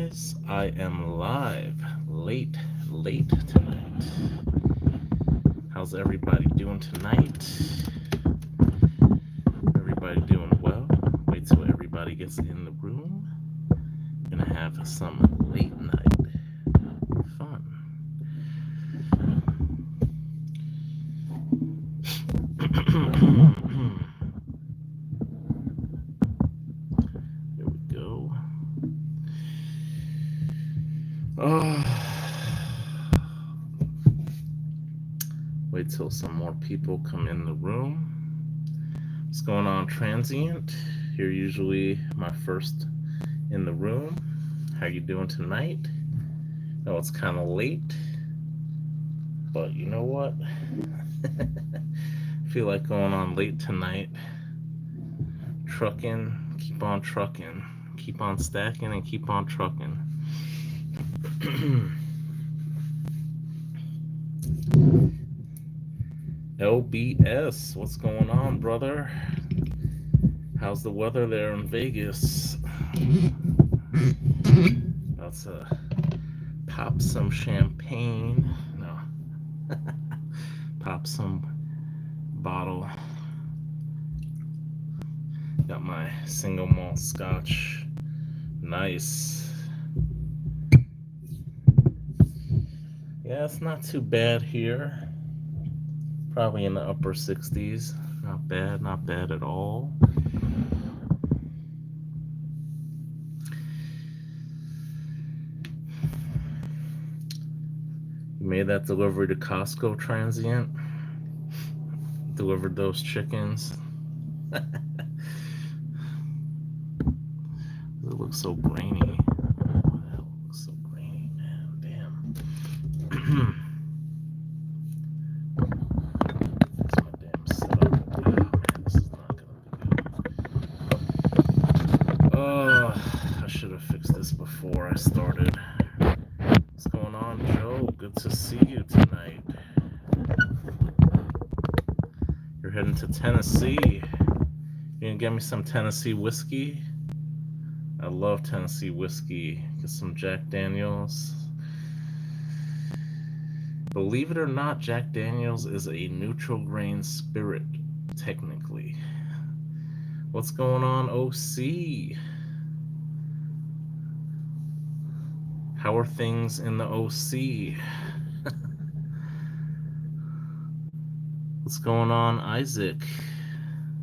guys. I am live late tonight. How's everybody doing tonight? Everybody doing well? Wait till everybody gets in the room. Gonna have some late night fun. There we go. Wait till some more people come in the room. What's going on, transient? You're usually my first in the room. How you doing tonight? No, it's kind of late, but you know what? I feel like going on late tonight. Trucking, keep on trucking, keep on stacking, and keep on trucking. LBS, what's going on, brother? How's the weather there in Vegas? Let's pop some champagne. No. Pop some bottle. Got my single malt scotch. Nice. Yeah, it's not too bad here. Probably in the upper 60s. Not bad at all. You made that delivery to Costco, transient? Delivered those chickens? It looks so grainy. It looks so grainy, man. Damn. Before I started. What's going on, Joe? Good to see you tonight. You're heading to Tennessee. You gonna get me some Tennessee whiskey? I love Tennessee whiskey. Get some Jack Daniels. Believe it or not, Jack Daniels is a neutral grain spirit, technically. What's going on, OC? How are things in the OC? What's going on, Isaac?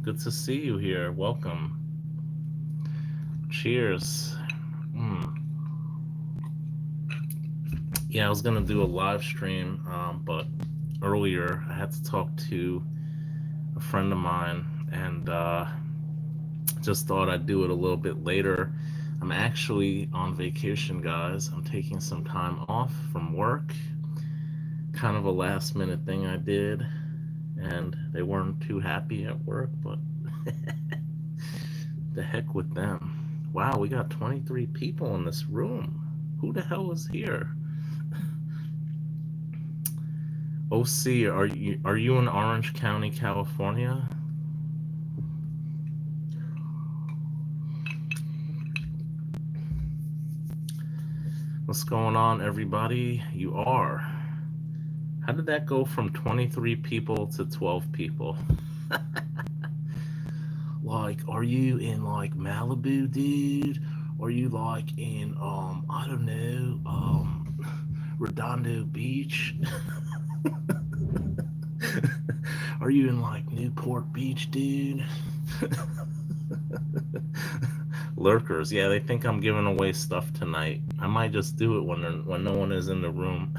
Good to see you here. Welcome. Cheers. Yeah, I was going to do a live stream, but earlier I had to talk to a friend of mine and just thought I'd do it a little bit later. I'm actually on vacation, guys. I'm taking some time off from work. Kind of a last minute thing I did, and they weren't too happy at work, but the heck with them. Wow, we got 23 people in this room. Who the hell is here? OC, are you in Orange County, California? What's going on, everybody? You are. How did that go from 23 people to 12 people? Like, are you in like Malibu, dude? Or are you like in I don't know, Redondo Beach? Are you in like Newport Beach, dude? Lurkers, yeah, they think I'm giving away stuff tonight. I might just do it when no one is in the room.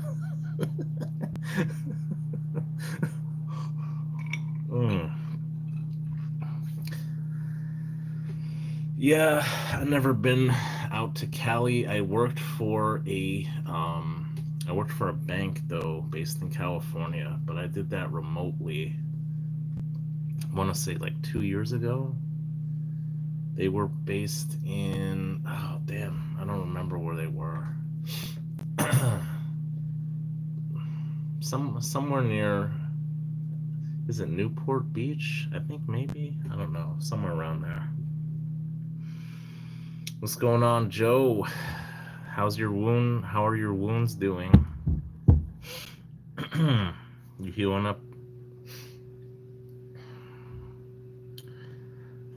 Yeah, I've never been out to Cali. I worked for a bank though, based in California, but I did that remotely. I want to say like 2 years ago. They were based in, oh damn, I don't remember where they were. Somewhere near, is it Newport Beach? I think maybe, I don't know, somewhere around there. What's going on, Joe? How's your wound? How are your wounds doing? You healing up?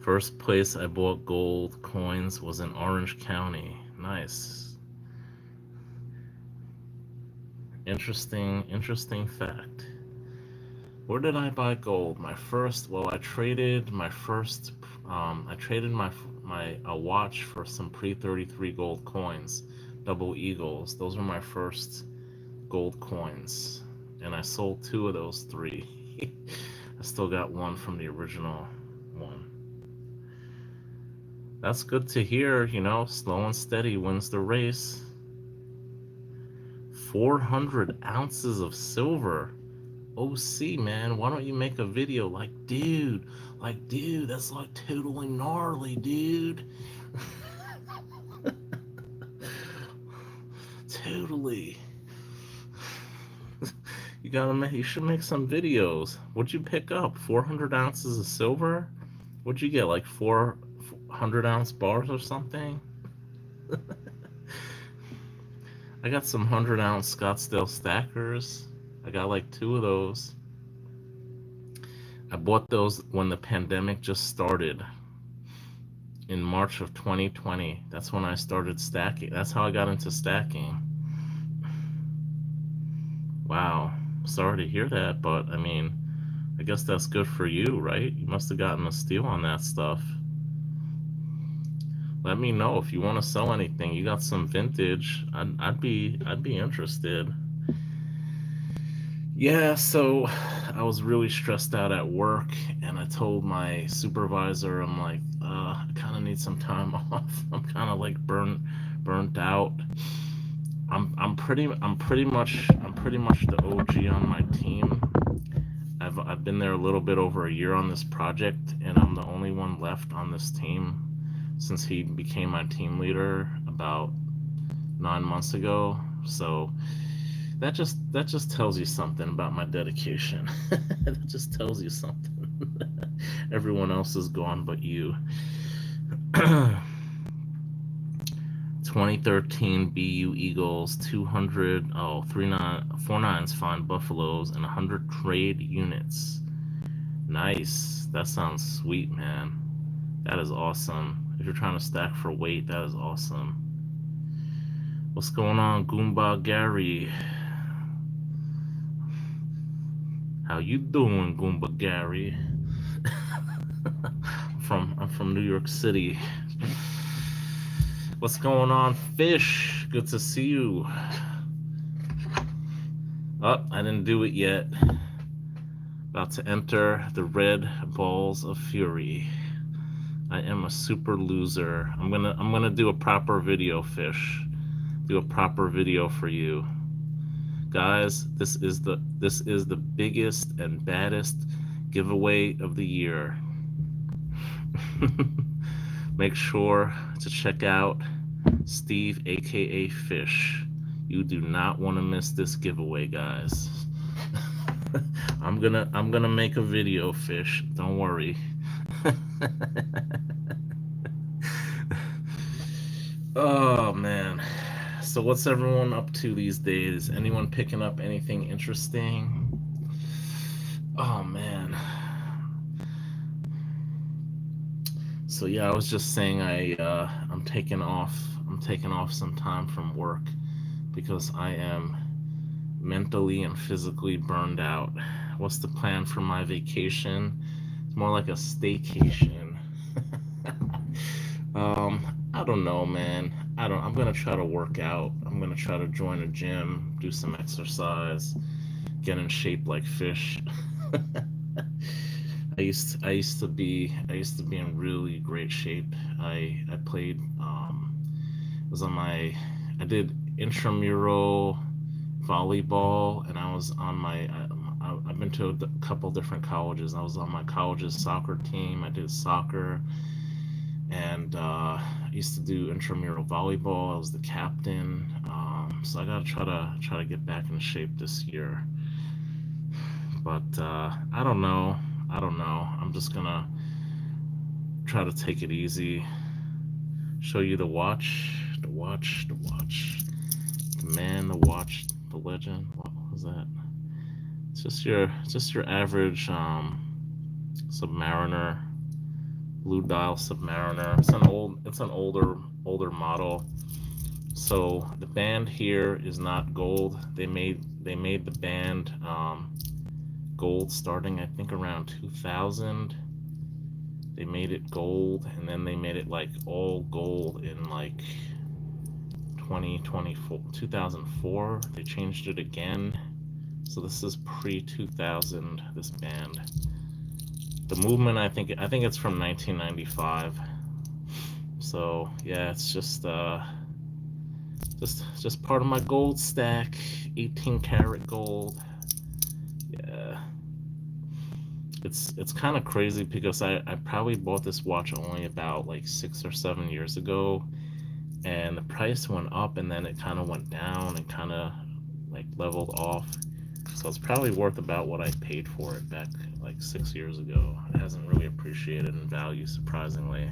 First place I bought gold coins was in Orange County. Nice. Interesting fact. Where did I buy gold? My first, well, I traded my first, I traded my a watch for some pre-33 gold coins, double eagles. Those were my first gold coins, and I sold two of those three. I still got one from the original one. That's good to hear, slow and steady wins the race. 400 ounces of silver. OC, man, why don't you make a video dude, that's like totally gnarly, dude. Totally. You should make some videos. What'd you pick up? 400 ounces of silver? What'd you get, like 400-ounce bars or something? I got some 100-ounce Scottsdale stackers. I got like two of those. I bought those when the pandemic just started in March of 2020. That's when I started stacking. That's how I got into stacking. Wow. Sorry to hear that, but I mean, I guess that's good for you, right? You must have gotten a steal on that stuff. Let me know if you want to sell anything. You got some vintage. I'd be interested. Yeah, so I was really stressed out at work, and I told my supervisor, I'm like, I kind of need some time off. I'm kind of like burnt out. I'm pretty much the OG on my team. I've been there a little bit over a year on this project, and I'm the only one left on this team since he became my team leader about 9 months ago. So that just tells you something about my dedication. That just tells you something. Everyone else is gone but you. 2013 BU Eagles, 200, 49s find Buffaloes, and 100 trade units. Nice. That sounds sweet, man. That is awesome. If you're trying to stack for weight, that is awesome. What's going on, Goomba Gary? How you doing, Goomba Gary? I'm from New York City. What's going on, Fish? Good to see you. Oh, I didn't do it yet. About to enter the red balls of fury. I am a super loser. I'm gonna do a proper video, Fish. Do a proper video for you. Guys, this is the biggest and baddest giveaway of the year. Make sure to check out Steve, aka Fish. You do not want to miss this giveaway, guys. I'm gonna make a video, Fish. Don't worry. Oh man. So what's everyone up to these days? Anyone picking up anything interesting? Oh man. So yeah, I was just saying I'm taking off some time from work because I am mentally and physically burned out. What's the plan for my vacation? It's more like a staycation. I don't know, man. I'm gonna try to work out. I'm gonna try to join a gym, do some exercise, get in shape like Fish. I used to be in really great shape. I played I did intramural volleyball, and I was on I've been to a couple different colleges. I was on my college's soccer team. I did soccer, and I used to do intramural volleyball. I was the captain. So I gotta try to get back in shape this year. But I don't know. I'm just gonna try to take it easy. Show you the watch. watch, the Legend. What was that? It's just your average Submariner, blue dial Submariner. It's an older model. So the band here is not gold. They made the band gold starting, I think, around 2000. They made it gold, and then they made it like all gold in like 2004. They changed it again. So this is pre-2000, this band. The movement, I think it's from 1995. So yeah, it's just part of my gold stack, 18 karat gold. Yeah. It's kind of crazy because I probably bought this watch only about like 6 or 7 years ago, and the price went up and then it kind of went down and kind of like leveled off. So it's probably worth about what I paid for it back like 6 years ago. It hasn't really appreciated in value, surprisingly.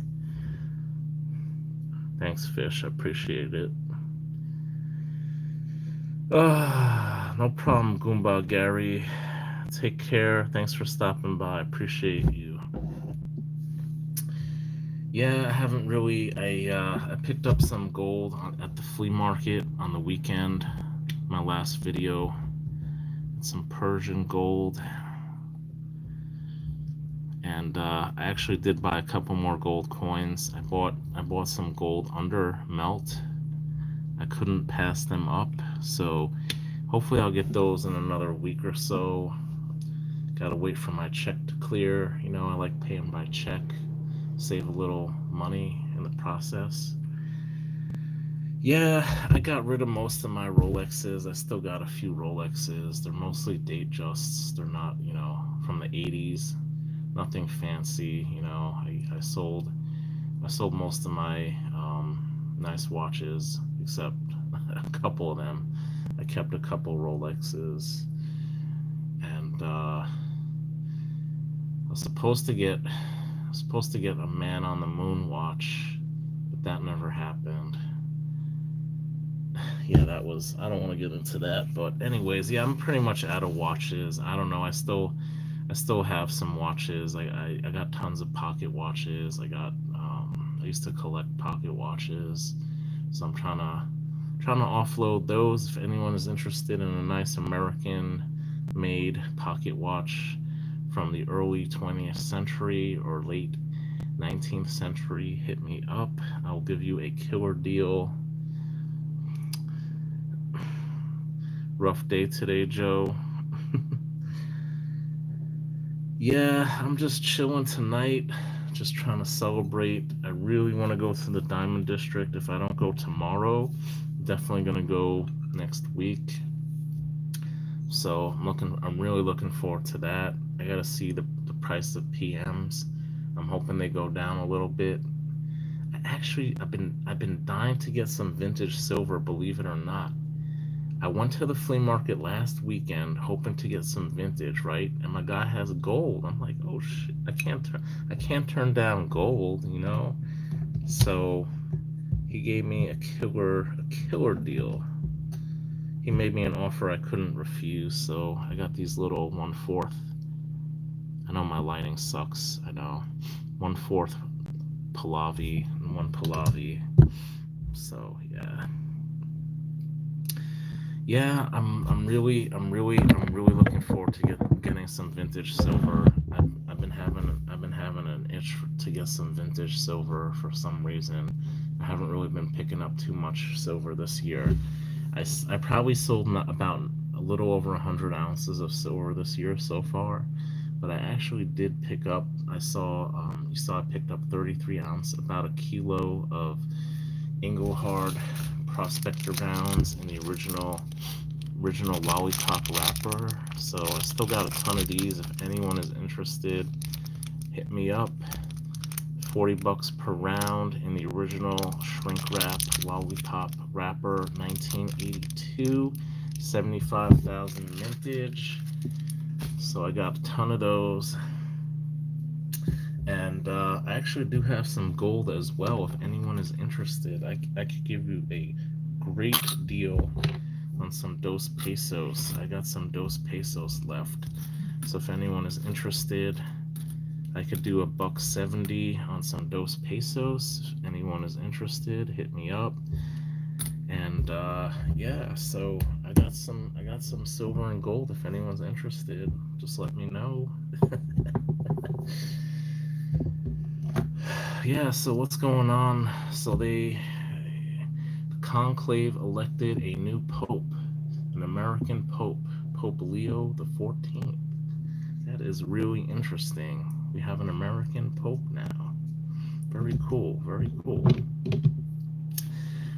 Thanks, Fish. I appreciate it. No problem, Goomba Gary. Take care. Thanks for stopping by. I appreciate you. Yeah, I haven't really. I picked up some gold at the flea market on the weekend. My last video. Some Persian gold. And I actually did buy a couple more gold coins. I bought some gold under melt. I couldn't pass them up, so hopefully I'll get those in another week or so. Gotta wait for my check to clear. You know, I like paying by check, save a little money in the process. Yeah, I got rid of most of my Rolexes. I still got a few Rolexes. They're mostly Datejusts. They're not, you know, from the 80s. Nothing fancy, you know. I sold most of my nice watches, except a couple of them. I kept a couple Rolexes, and I was supposed to get a Man on the Moon watch, but that never happened. Yeah, that was, I don't want to get into that, but anyways, yeah, I'm pretty much out of watches. I don't know, I still have some watches. I got tons of pocket watches. I used to collect pocket watches, so I'm trying to offload those. If anyone is interested in a nice American made pocket watch from the early 20th century or late 19th century, hit me up. I'll give you a killer deal. Rough day today, Joe. Yeah, I'm just chilling tonight, just trying to celebrate. I really want to go to the Diamond District. If I don't go tomorrow, definitely gonna go next week. So I'm really looking forward to that. I gotta see the price of PMs. I'm hoping they go down a little bit. I've been dying to get some vintage silver, believe it or not. I went to the flea market last weekend hoping to get some vintage, right? And my guy has gold. I'm like, oh shit, I can't turn down gold, you know? So he gave me a killer deal. He made me an offer I couldn't refuse, so I got these little 1/4. I know my lighting sucks, I know. 1/4 Pahlavi and 1 Pahlavi. So yeah. Yeah, I'm really looking forward to getting some vintage silver. I've been having an itch to get some vintage silver for some reason. I haven't really been picking up too much silver this year. I probably sold about a little over 100 ounces of silver this year so far, but I actually did pick up. You saw I picked up 33 ounce, about a kilo of Engelhard Prospector Bounds in the original lollipop wrapper. So I still got a ton of these. If anyone is interested, hit me up. $40 per round in the original shrink wrap lollipop wrapper, 1982, 75,000 mintage. So I got a ton of those. And I actually do have some gold as well. If anyone is interested, I could give you a great deal on some Dos Pesos. I got some Dos Pesos left. So if anyone is interested, I could do a $1.70 on some Dos Pesos. If anyone is interested, hit me up. And yeah, so I got some silver and gold. If anyone's interested, just let me know. Yeah, so what's going on? So the conclave elected a new pope, an American pope, Pope Leo the 14th. That is really interesting. We have an American pope now. Very cool, very cool.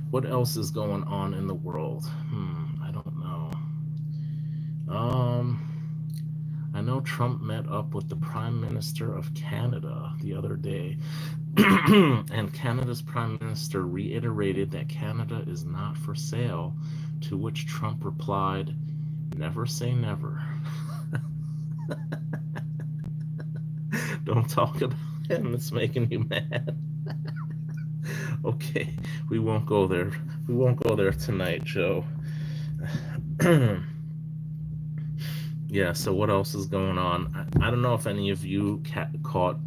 What else is going on in the world? I don't know. Um, I know Trump met up with the Prime Minister of Canada the other day, and Canada's Prime Minister reiterated that Canada is not for sale, to which Trump replied, "Never say never." Don't talk about him, it's making you mad. Okay, we won't go there. We won't go there tonight, Joe. Yeah, so what else is going on? I don't know if any of you caught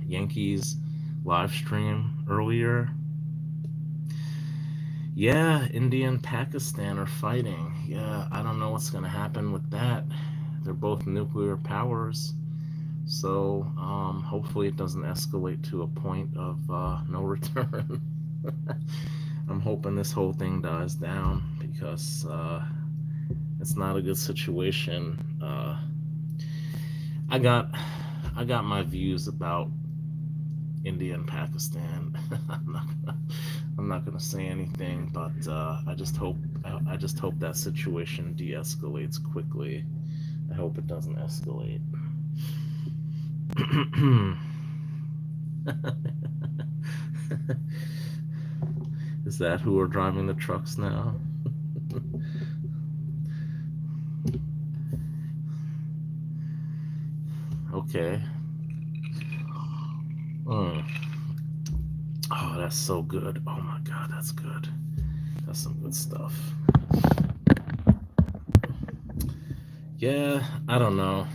Yankees live stream earlier. Yeah, India and Pakistan are fighting. Yeah, I don't know what's going to happen with that. They're both nuclear powers. So hopefully it doesn't escalate to a point of no return. I'm hoping this whole thing dies down because it's not a good situation. I got my views about India and Pakistan. I'm not gonna say anything, but I just hope that situation de-escalates quickly. I hope it doesn't escalate. Is that who are driving the trucks now? Okay. Mm. Oh, that's so good. Oh my God, that's good. That's some good stuff. Yeah, I don't know.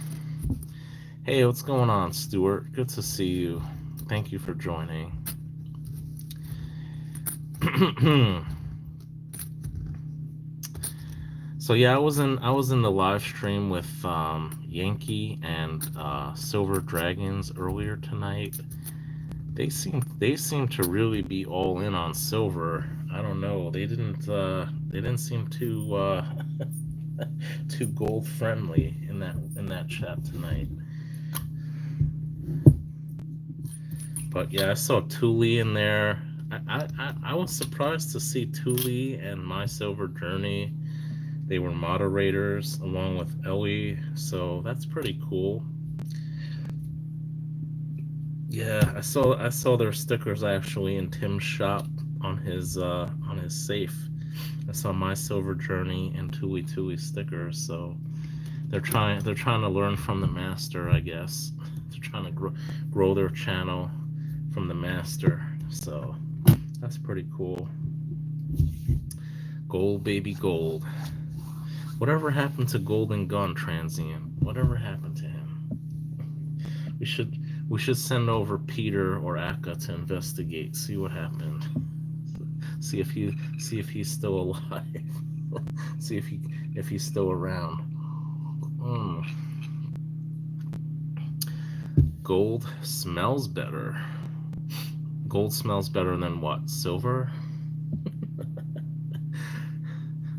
Hey, what's going on, Stuart? Good to see you. Thank you for joining. So yeah, I was in the live stream with Yankee and Silver Dragons earlier tonight. They seem to really be all in on silver. I don't know. They didn't seem too too gold friendly in that chat tonight. But yeah, I saw Thule in there. I was surprised to see Thule and My Silver Journey. They were moderators along with Ellie, so that's pretty cool. Yeah, I saw their stickers actually in Tim's shop on his safe. I saw My Silver Journey and Thule stickers, so they're trying to learn from the master, I guess. They're trying to grow their channel from the master, so that's pretty cool. Gold, baby, gold. Whatever happened to Golden Gun Transient? Whatever happened to him? We should send over Peter or Akka to investigate, see what happened, see if he's still alive, see if he's still around. Gold smells better. Gold smells better than what? Silver?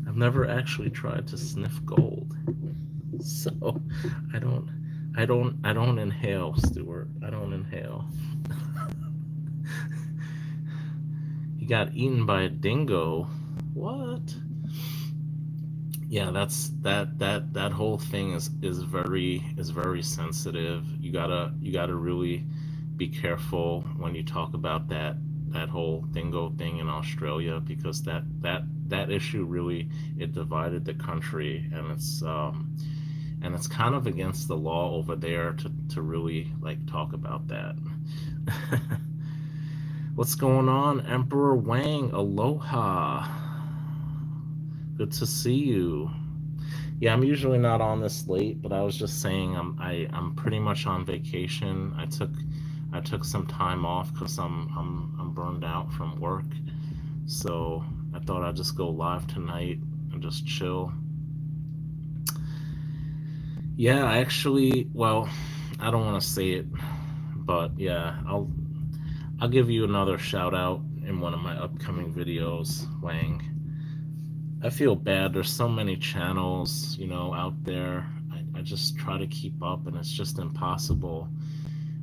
I've never actually tried to sniff gold, so I don't inhale, Stuart. I don't inhale. He got eaten by a dingo. What? Yeah, that whole thing is very sensitive. You gotta really be careful when you talk about that whole dingo thing in Australia, because that issue really, it divided the country, and it's kind of against the law over there to really like talk about that. What's going on, Emperor Wang? Aloha. Good to see you. Yeah, I'm usually not on this late, but I was just saying I'm pretty much on vacation. I took some time off because I'm burned out from work. So I thought I'd just go live tonight and just chill. Yeah, actually, well, I don't want to say it, but yeah, I'll give you another shout out in one of my upcoming videos, Wang. I feel bad. There's so many channels, out there. I just try to keep up, and it's just impossible.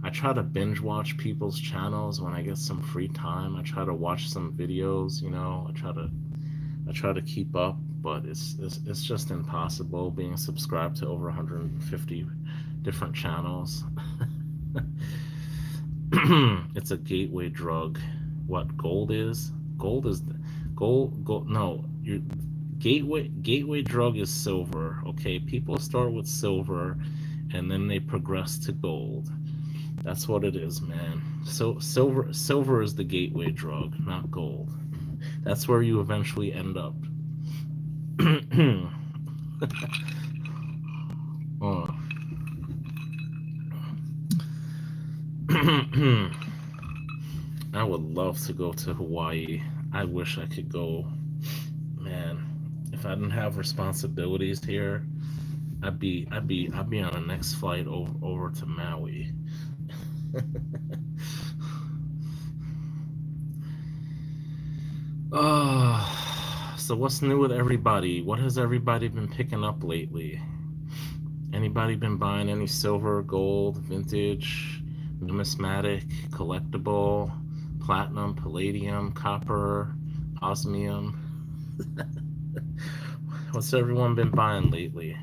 I try to binge watch people's channels when I get some free time. I try to watch some videos, I try to keep up, but it's just impossible being subscribed to over 150 different channels. It's a gateway drug. What gold is? Gold is gold. No, your gateway drug is silver. Okay, people start with silver, and then they progress to gold. That's what it is, man. So silver is the gateway drug, not gold. That's where you eventually end up. Oh. I would love to go to Hawaii. I wish I could go. Man, if I didn't have responsibilities here, I'd be on the next flight over to Maui. So what's new with everybody? What has everybody been picking up lately? Anybody been buying any silver, gold, vintage, numismatic, collectible, platinum, palladium, copper, osmium? What's everyone been buying lately?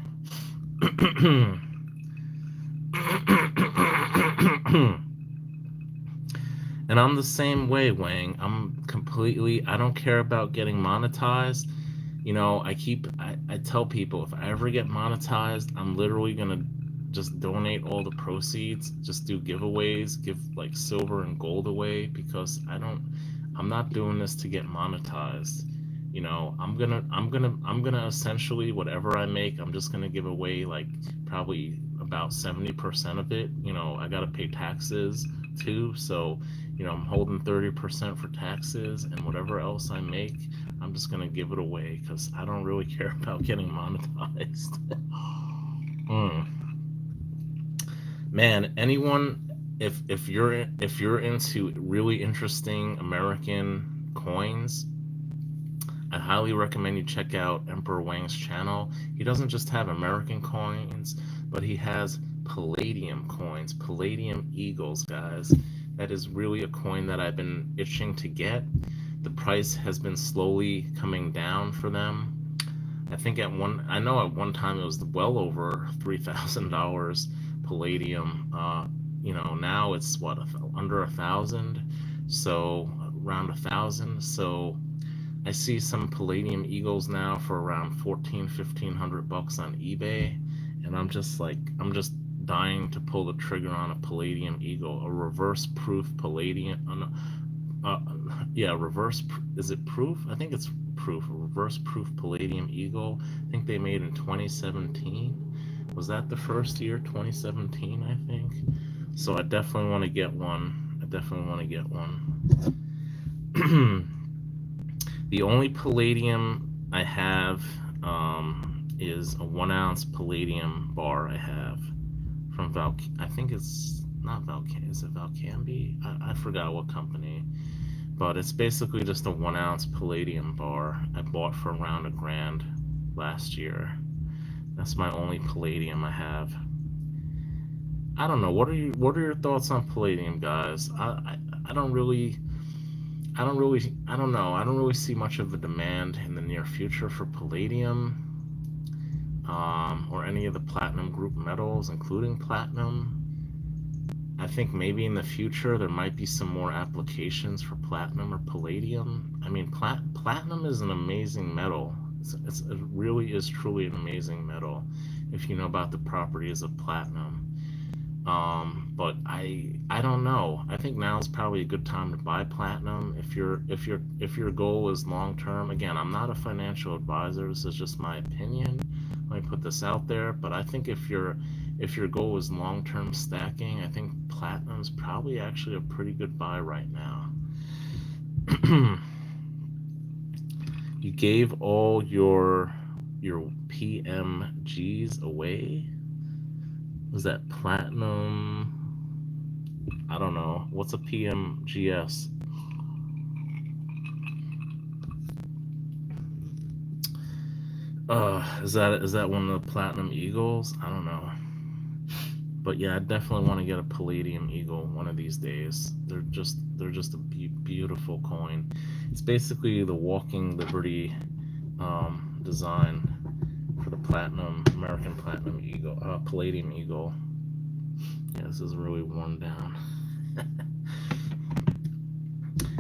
And I'm the same way, Wang. I don't care about getting monetized. I tell people if I ever get monetized, I'm literally gonna just donate all the proceeds, just do giveaways, give like silver and gold away because I'm not doing this to get monetized. I'm gonna essentially whatever I make, I'm just gonna give away like probably about 70% of it. I gotta pay taxes too, so I'm holding 30% for taxes, and whatever else I make, I'm just gonna give it away because I don't really care about getting monetized. Mm. Man, anyone, if you're into really interesting American coins, I highly recommend you check out Emperor Wang's channel. He doesn't just have American coins, but he has Palladium coins, Palladium Eagles, guys. That is really a coin that I've been itching to get. The price has been slowly coming down for them. I know at one time it was well over $3,000 Palladium. Now it's what, under 1,000, so around 1,000. So I see some Palladium Eagles now for around 1,500 bucks on eBay, and I'm just dying to pull the trigger on a Palladium Eagle, a reverse proof Palladium. Yeah, is it proof? I think it's proof, a reverse proof Palladium Eagle. I think they made in 2017. Was that the first year? 2017, I think. So I definitely want to get one. The only palladium I have is a 1 ounce palladium bar I have from I think it's not Is it Valcambi? I forgot what company, but it's basically just a 1 ounce palladium bar I bought for around $1,000 last year. That's my only palladium I have. I don't know. What are your thoughts on palladium, guys? I don't really I don't know. I don't really see much of a demand in the near future for palladium, or any of the platinum group metals, including platinum. I think maybe in the future there might be some more applications for platinum or palladium. I mean, platinum is an amazing metal. It really is truly an amazing metal if you know about the properties of platinum. But I don't know. I think now is probably a good time to buy platinum if your goal is long term. Again, I'm not a financial advisor. This is just my opinion. Let me put this out there. But I think if your goal is long term stacking, I think platinum's probably actually a pretty good buy right now. You gave all your PMGs away. Was that platinum? I don't know. What's a PMGS? Is that one of the platinum eagles? I don't know. But yeah, I definitely want to get a palladium eagle one of these days. They're just a beautiful coin. It's basically the walking liberty design for the platinum American platinum eagle, palladium eagle. Yeah, this is really worn down.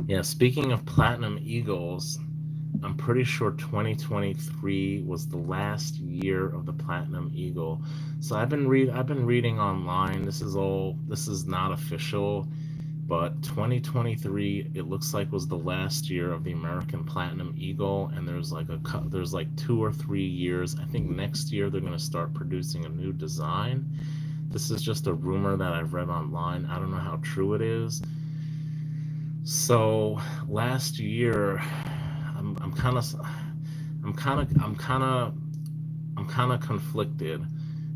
Yeah, speaking of platinum eagles, I'm pretty sure 2023 was the last year of the Platinum Eagle. So I've been reading online. This is not official, but 2023 it looks like was the last year of the American Platinum Eagle, and there's like 2 or 3 years. I think next year they're going to start producing a new design. This is just a rumor that I've read online. I don't know how true it is. So last year, I'm kind of I'm kind of I'm kind of I'm kind of conflicted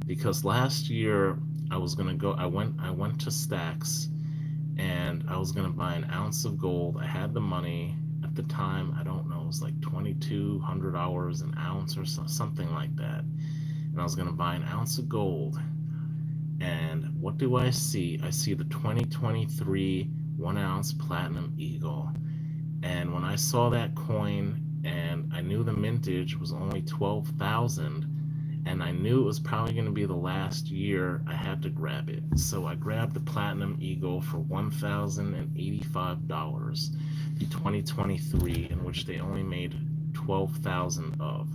because last year I went to Stacks and I was gonna buy an ounce of gold. I had the money at the time. I don't know, it was like $2,200 an ounce or something like that. And I was gonna buy an ounce of gold. And what do I see? I see the 2023 1 ounce platinum eagle. And when I saw that coin and I knew the mintage was only 12,000 and I knew it was probably going to be the last year, I had to grab it. So I grabbed the Platinum Eagle for $1,085, the 2023, in which they only made 12,000 of.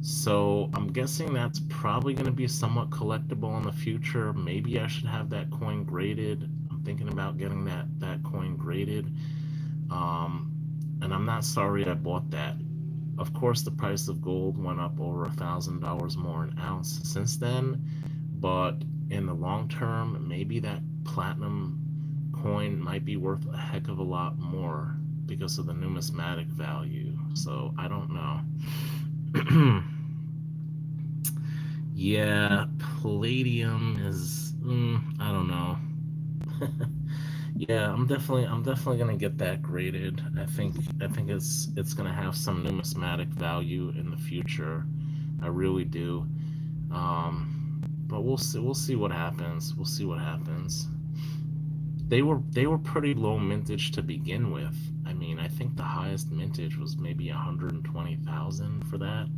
So I'm guessing that's probably going to be somewhat collectible in the future. Maybe I should have that coin graded. I'm thinking about getting that coin graded. Um, and I'm not sorry I bought that. Of course, the price of gold went up over $1,000 more an ounce since then, but in the long term, maybe that platinum coin might be worth a heck of a lot more because of the numismatic value. So I don't know. Yeah, palladium is I don't know. Yeah, I'm definitely gonna get that graded. I think it's gonna have some numismatic value in the future. I really do. But we'll see what happens. We'll see what happens. They were pretty low mintage to begin with. I mean, I think the highest mintage was maybe 120,000 for that.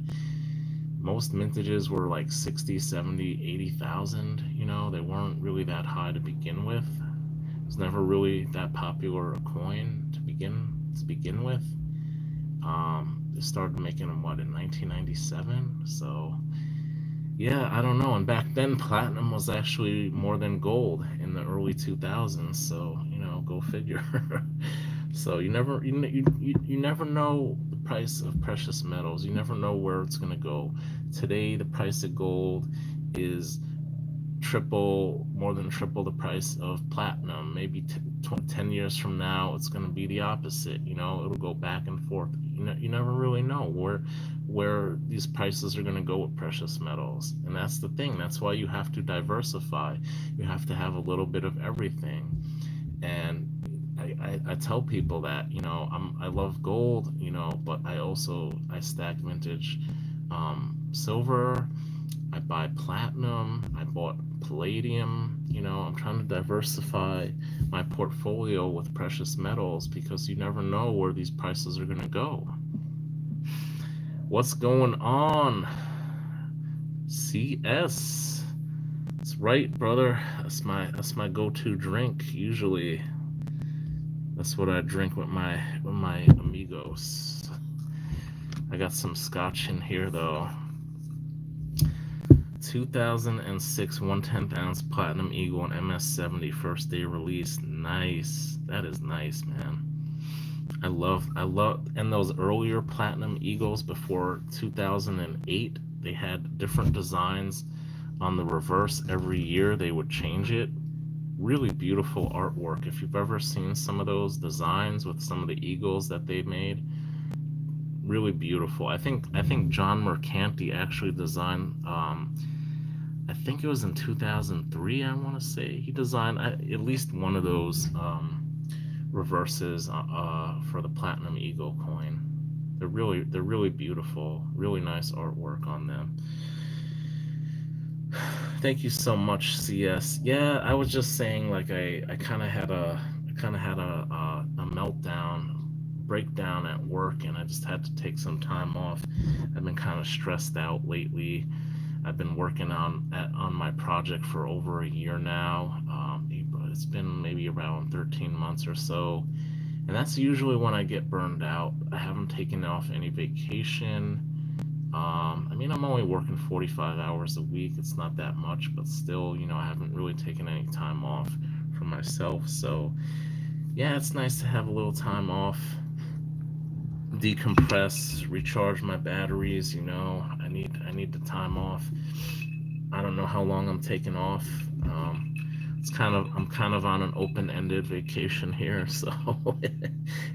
Most mintages were like 60, 70, 80,000. You know, they weren't really that high to begin with. It was never really that popular a coin to begin with. They started making them what in 1997. So yeah, I don't know. And back then, platinum was actually more than gold in the early 2000s. So you know, go figure. So you never know the price of precious metals. You never know where it's gonna go. Today, the price of gold is more than triple the price of platinum. Maybe 10 years from now, it's going to be the opposite. You know, it'll go back and forth. You never really know where these prices are going to go with precious metals. And that's the thing. That's why you have to diversify. You have to have a little bit of everything. And I tell people that, you know, I love gold, you know, but I stack vintage silver. I buy platinum. I bought palladium. You know, I'm trying to diversify my portfolio with precious metals because you never know where these prices are going to go. What's going on? CS. That's right, brother. That's my go-to drink usually. That's what I drink with my amigos. I got some scotch in here though. 2006 1/10 ounce Platinum Eagle and MS-70 first day release. Nice. That is nice, man. And those earlier Platinum Eagles before 2008, they had different designs on the reverse every year. They would change it. Really beautiful artwork. If you've ever seen some of those designs with some of the Eagles that they made, really beautiful. I think John Mercanti actually designed. I think it was in 2003. I want to say he designed at least one of those reverses for the Platinum Eagle coin. They're really beautiful. Really nice artwork on them. Thank you so much, CS. Yeah, I was just saying, like I kind of had a meltdown, breakdown at work, and I just had to take some time off. I've been kind of stressed out lately. I've been working on my project for over a year now. It's been maybe around 13 months or so, and that's usually when I get burned out. I haven't taken off any vacation. I mean, I'm only working 45 hours a week. It's not that much, but still, I haven't really taken any time off for myself. So, yeah, it's nice to have a little time off, decompress, recharge my batteries. I need the time off. I don't know how long I'm taking off. I'm kind of on an open-ended vacation here, so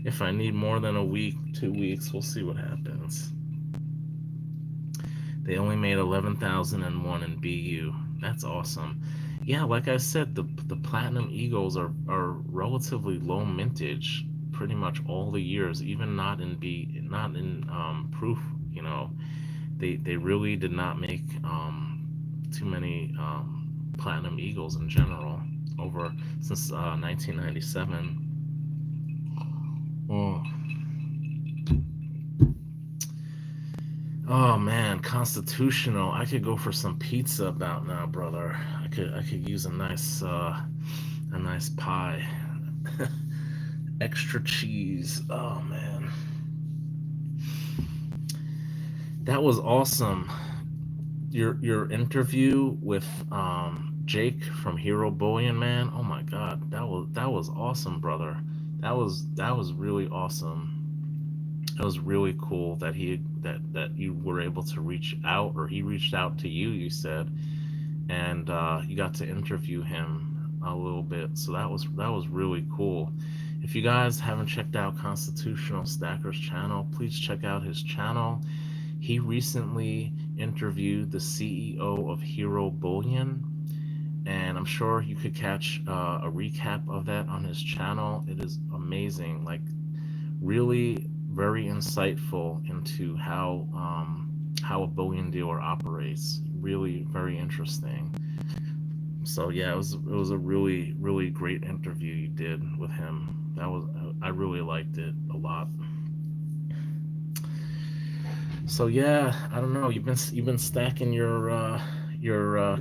if I need more than a week, 2 weeks, we'll see what happens. They only made 11,001 in BU. That's awesome. Yeah, like I said, the Platinum Eagles are relatively low mintage pretty much all the years, even not in proof. You know, they really did not make too many Platinum Eagles in general over since 1997. Oh. Oh man, constitutional. I could go for some pizza about now, brother. I could use a nice pie. Extra cheese. Oh man. That was awesome. Your interview with Jake from Hero Bullion, man. Oh my god. That was awesome, brother. That was really awesome. It was really cool that you were able to reach out, or he reached out to you, you said, and you got to interview him a little bit. So that was really cool. If you guys haven't checked out Constitutional Stacker's channel, please check out his channel. He recently interviewed the CEO of Hero Bullion, and I'm sure you could catch a recap of that on his channel. It is amazing, like really very insightful into how a bullion dealer operates. Really very interesting. So yeah, it was a really great interview you did with him. I really liked it a lot. So yeah, I don't know. You've been stacking your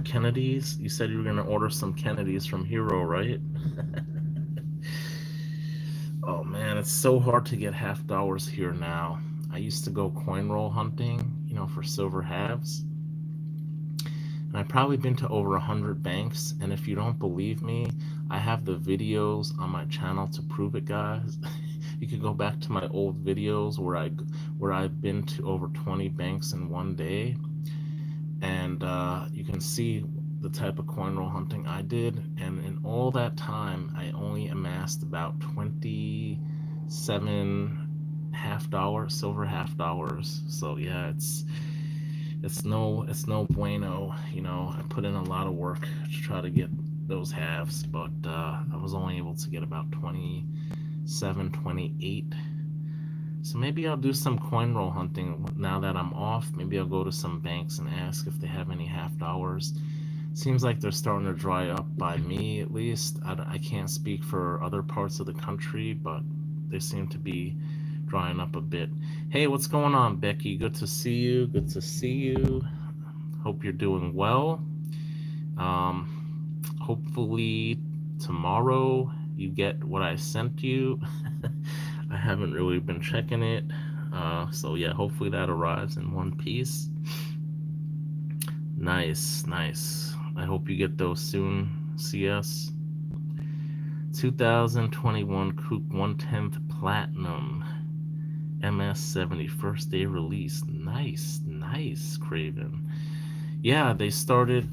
Kennedys. You said you were gonna order some Kennedys from Hero, right? Oh man, it's so hard to get half dollars here now. I used to go coin roll hunting, for silver halves, and I've probably been to over 100 banks. And if you don't believe me, I have the videos on my channel to prove it, guys. You could go back to my old videos where I've been to over 20 banks in one day, and you can see the type of coin roll hunting I did. And in all that time, I only amassed about 27 half dollar silver half dollars. So yeah, it's no bueno. I put in a lot of work to try to get those halves, but I was only able to get about 27, 28. So maybe I'll do some coin roll hunting now that I'm off. Maybe I'll go to some banks and ask if they have any half dollars. Seems like they're starting to dry up by me, at least. I can't speak for other parts of the country, but they seem to be drying up a bit. Hey, what's going on, Becky? Good to see you. Good to see you. Hope you're doing well. Hopefully tomorrow you get what I sent you. I haven't really been checking it. So yeah, hopefully that arrives in one piece. Nice, nice. I hope you get those soon, CS. 2021 Kook 1/10 Platinum MS70 first day release. Nice, nice, Craven. Yeah, they started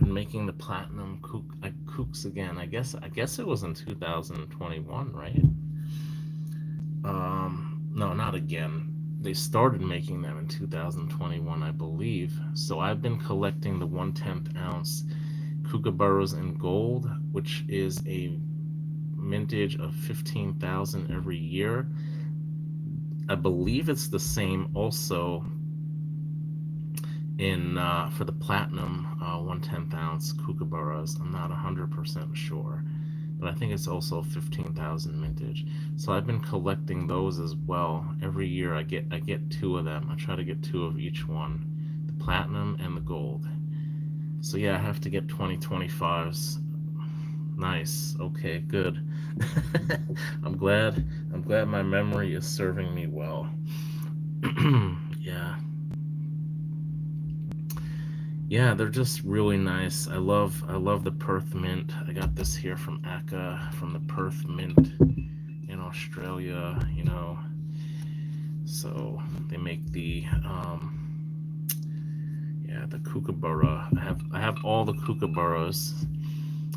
making the platinum kooks again. I guess it was in 2021, right? No, not again. They started making them in 2021, I believe. So I've been collecting the 1/10 ounce kookaburras in gold, which is a mintage of 15,000 every year. I believe it's the same also in for the platinum 1/10 ounce kookaburras. I'm not 100% sure, but I think it's also 15,000 mintage. So I've been collecting those as well. Every year I get two of them. I try to get two of each one, the platinum and the gold. So yeah, I have to get 2025s. Nice. Okay, good. I'm glad. I'm glad my memory is serving me well. Yeah. Yeah, they're just really nice. I love the Perth mint. I got this here from Akka from the Perth mint in Australia. So they make the yeah, the kookaburra. I have all the kookaburras.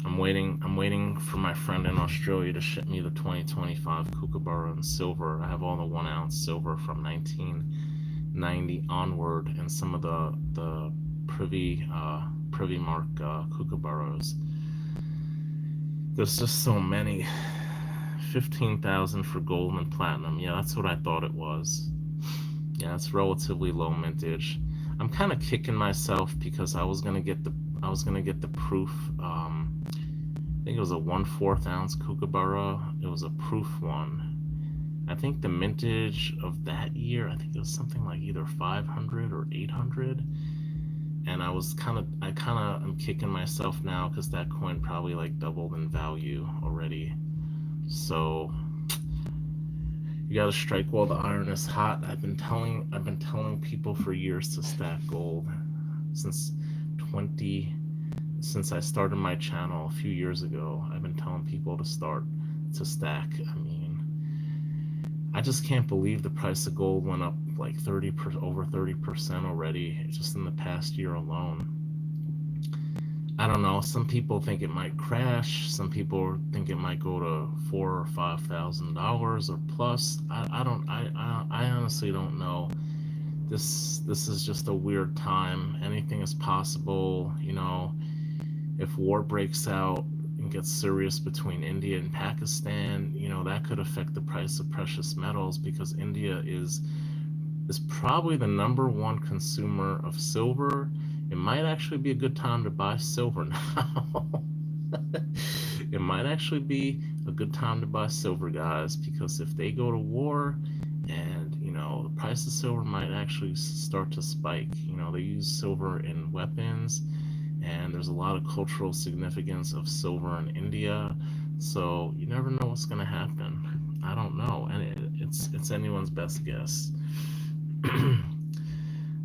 I'm waiting for my friend in Australia to ship me the 2025 kookaburra in silver. I have all the 1 ounce silver from 1990 onward, and some of the privy mark kookaburras. There's just so many. 15,000 for gold and platinum. Yeah, that's what I thought it was. Yeah, it's relatively low mintage. I'm kind of kicking myself because I was gonna get the proof. I think it was a 1/4 ounce kookaburra. It was a proof one. I think the mintage of that year, I think it was something like either 500 or 800. And I kind of am kicking myself now because that coin probably like doubled in value already. So you gotta strike while the iron is hot. I've been telling people for years to stack gold since 20 since I started my channel a few years ago. I've been telling people to start to stack. I mean, I just can't believe the price of gold went up like over 30% already just in the past year alone. I don't know. Some people think it might crash. Some people think it might go to $4,000 or $5,000 or plus. I don't. I honestly don't know. This is just a weird time. Anything is possible. If war breaks out and gets serious between India and Pakistan, that could affect the price of precious metals because India is probably the number one consumer of silver. It might actually be a good time to buy silver now. It might actually be a good time to buy silver, guys, because if they go to war and, the price of silver might actually start to spike. They use silver in weapons, and there's a lot of cultural significance of silver in India. So you never know what's going to happen. I don't know, and it's anyone's best guess.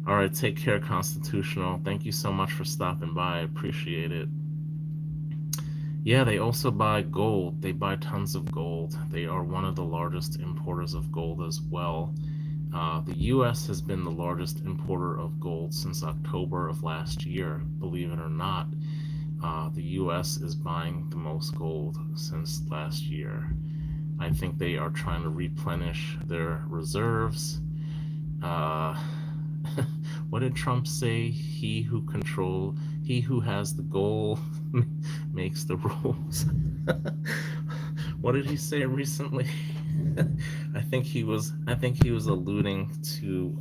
All right, take care, Constitutional. Thank you so much for stopping by. I appreciate it. Yeah, they also buy gold. They buy tons of gold. They are one of the largest importers of gold as well. The U.S. has been the largest importer of gold since October of last year, believe it or not. The U.S. is buying the most gold since last year. I think they are trying to replenish their reserves. Uh, what did Trump say? He who has the gold makes the rules. What did he say recently? I think he was alluding to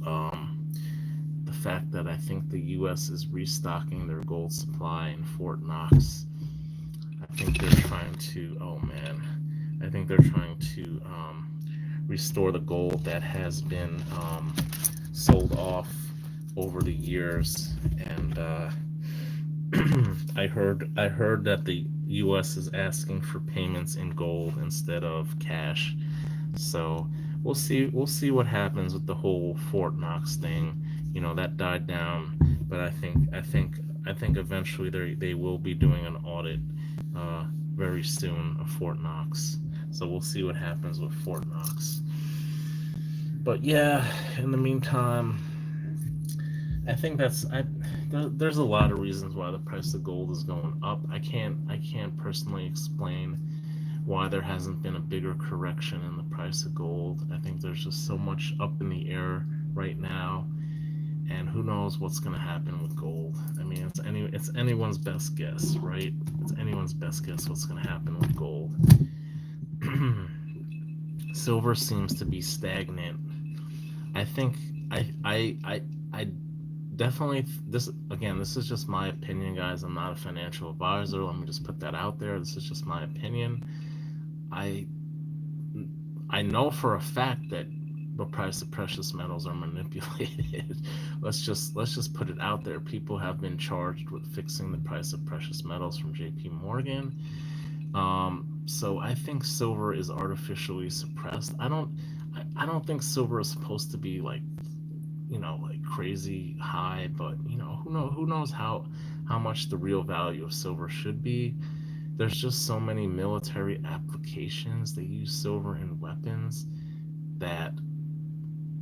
the fact that I think the U.S. is restocking their gold supply in Fort Knox. I think they're trying to. Oh man, I think they're trying to restore the gold that has been sold off over the years, and I heard that the U.S. is asking for payments in gold instead of cash. So we'll see what happens with the whole Fort Knox thing. That died down but I think eventually they will be doing an audit uh, very soon of Fort Knox. So we'll see what happens with Fort Knox. But yeah, in the meantime, I think there's a lot of reasons why the price of gold is going up. I can't personally explain why there hasn't been a bigger correction in the price of gold. I think there's just so much up in the air right now, and who knows what's going to happen with gold. I mean, it's anyone's best guess, right? It's anyone's best guess what's going to happen with gold. Silver seems to be stagnant. I think I definitely, this again, this is just my opinion, guys. I'm not a financial advisor. Let me just put that out there. This is just my opinion. I I know for a fact that the price of precious metals are manipulated. Let's just put it out there. People have been charged with fixing the price of precious metals from J.P. Morgan. So I think silver is artificially suppressed. I don't think silver is supposed to be like, like crazy high, but who knows how much the real value of silver should be. There's just so many military applications. They use silver in weapons that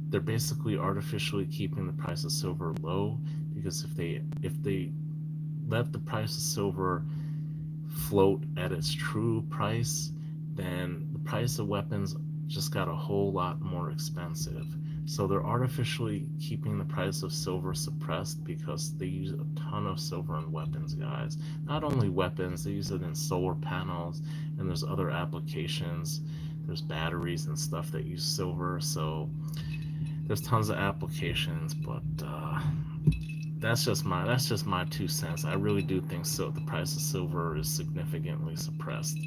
they're basically artificially keeping the price of silver low, because if they let the price of silver float at its true price, then the price of weapons just got a whole lot more expensive. So they're artificially keeping the price of silver suppressed because they use a ton of silver in weapons, guys. Not only weapons, they use it in solar panels, and there's other applications. There's batteries and stuff that use silver. So there's tons of applications, but that's just my 2 cents. I really do think so. The price of silver is significantly suppressed.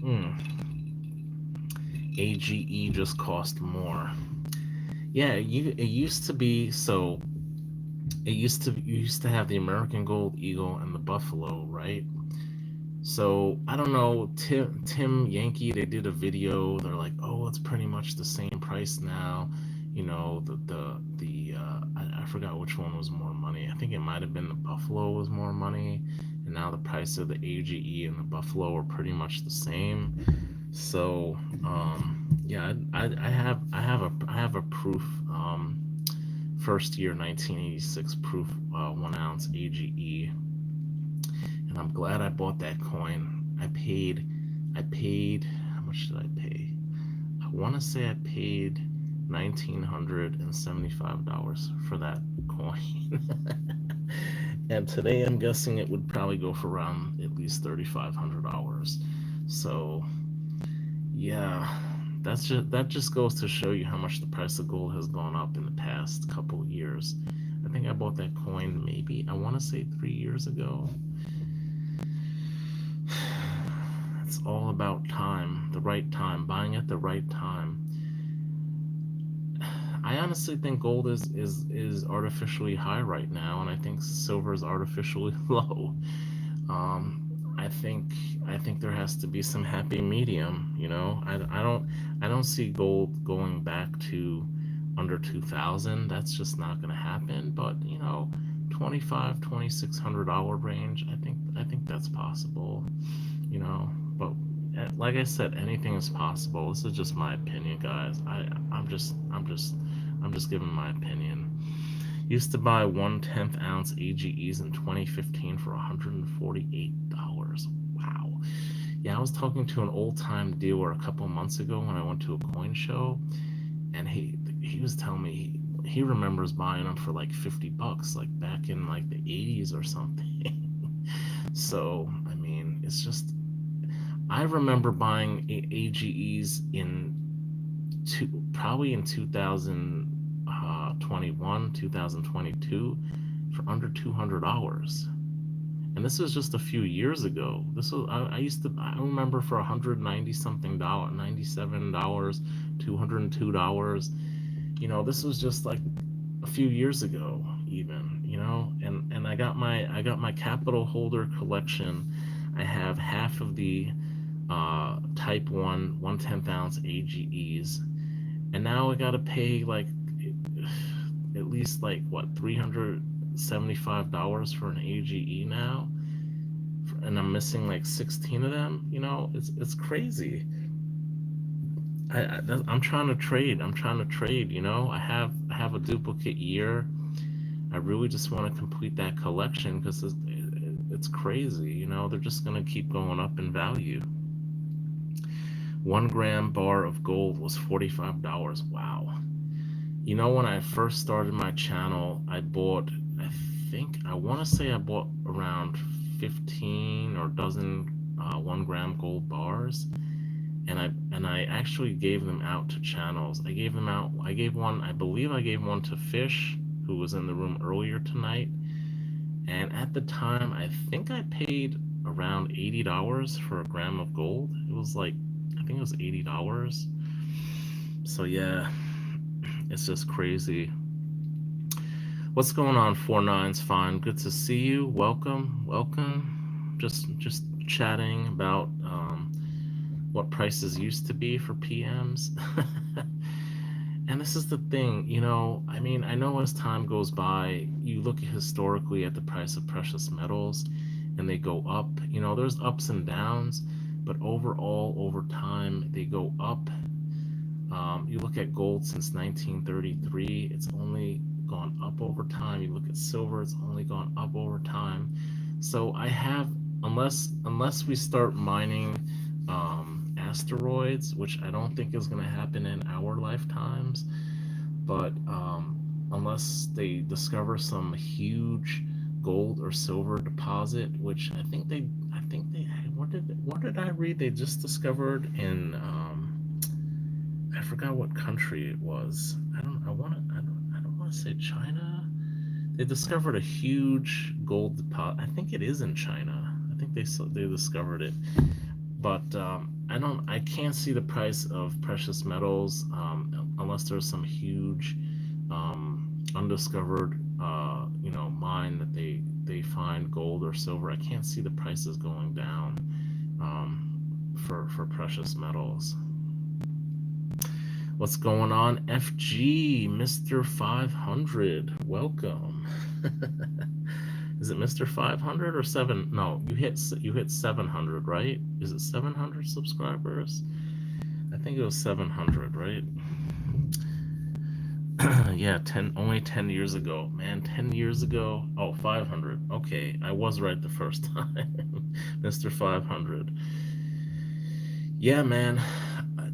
Mm. AGE just cost more. Yeah, it used to be so. You used to have the American Gold Eagle and the Buffalo, right? So I don't know, Tim Yankee. They did a video. They're like, oh, it's pretty much the same price now. I forgot which one was more money. I think it might have been the Buffalo was more money, and now the price of the AGE and the Buffalo are pretty much the same. So yeah, I have a proof. First year 1986 proof 1 ounce AGE, and I'm glad I bought that coin. I paid how much did I pay? I want to say I paid $1,975 for that coin. And today I'm guessing it would probably go for around at least $3,500. So yeah, that just goes to show you how much the price of gold has gone up in the past couple of years. I think I bought that coin maybe, I want to say 3 years ago. It's all about time, the right time, buying at the right time. I honestly think gold is artificially high right now, and I think silver is artificially low. I think there has to be some happy medium. I don't see gold going back to under 2,000. That's just not going to happen. But 25, $2,600 range. I think that's possible. But like I said, anything is possible. This is just my opinion, guys. I'm just giving my opinion. Used to buy 1/10 ounce AGEs in 2015 for $148. Wow. Yeah, I was talking to an old time dealer a couple months ago when I went to a coin show, and he was telling me he remembers buying them for like $50, like back in like the 80s or something. So I mean, it's just, I remember buying AGEs probably in 2021, 2022 for under $200. And this was just a few years ago. This was I remember for 190 something dollar, $97, $202. This was just like a few years ago even, and I got my capital holder collection. I have half of the type 1 1/10 ounce AGEs, and now I gotta pay like at least like what, 300 $75 for an AGE now, and I'm missing like 16 of them. It's crazy. I'm trying to trade. I'm trying to trade. I have a duplicate year. I really just want to complete that collection because it's crazy. They're just gonna keep going up in value. 1 gram bar of gold was $45. Wow. When I first started my channel, I want to say I bought around 15 or dozen 1 gram gold bars, and I actually gave them out to channels. I gave them out. I gave one. I believe I gave one to Fish, who was in the room earlier tonight. And at the time, I think I paid around $80 for a gram of gold. It was like, I think it was $80. So yeah, it's just crazy. What's going on, 49's fine? Good to see you. Welcome, welcome. Just chatting about what prices used to be for PMs. And this is the thing, I know as time goes by, you look historically at the price of precious metals and they go up. There's ups and downs, but overall, over time, they go up. You look at gold since 1933, it's only gone up over time. You look at silver, it's only gone up over time. So unless we start mining asteroids, which I don't think is going to happen in our lifetimes, but unless they discover some huge gold or silver deposit, which what did I read? They just discovered in I forgot what country it was. I don't want to say China. They discovered a huge gold deposit. I think it is in China. I think they discovered it, but I can't see the price of precious metals unless there's some huge undiscovered mine that they find gold or silver. I can't see the prices going down for precious metals. What's going on, FG, Mr. 500? Welcome. Is it Mr. 500 or 7? No, you hit 700, right? Is it 700 subscribers? I think it was 700, right? Yeah, only 10 years ago. Man, 10 years ago. Oh, 500. Okay, I was right the first time. Mr. 500. Yeah, man.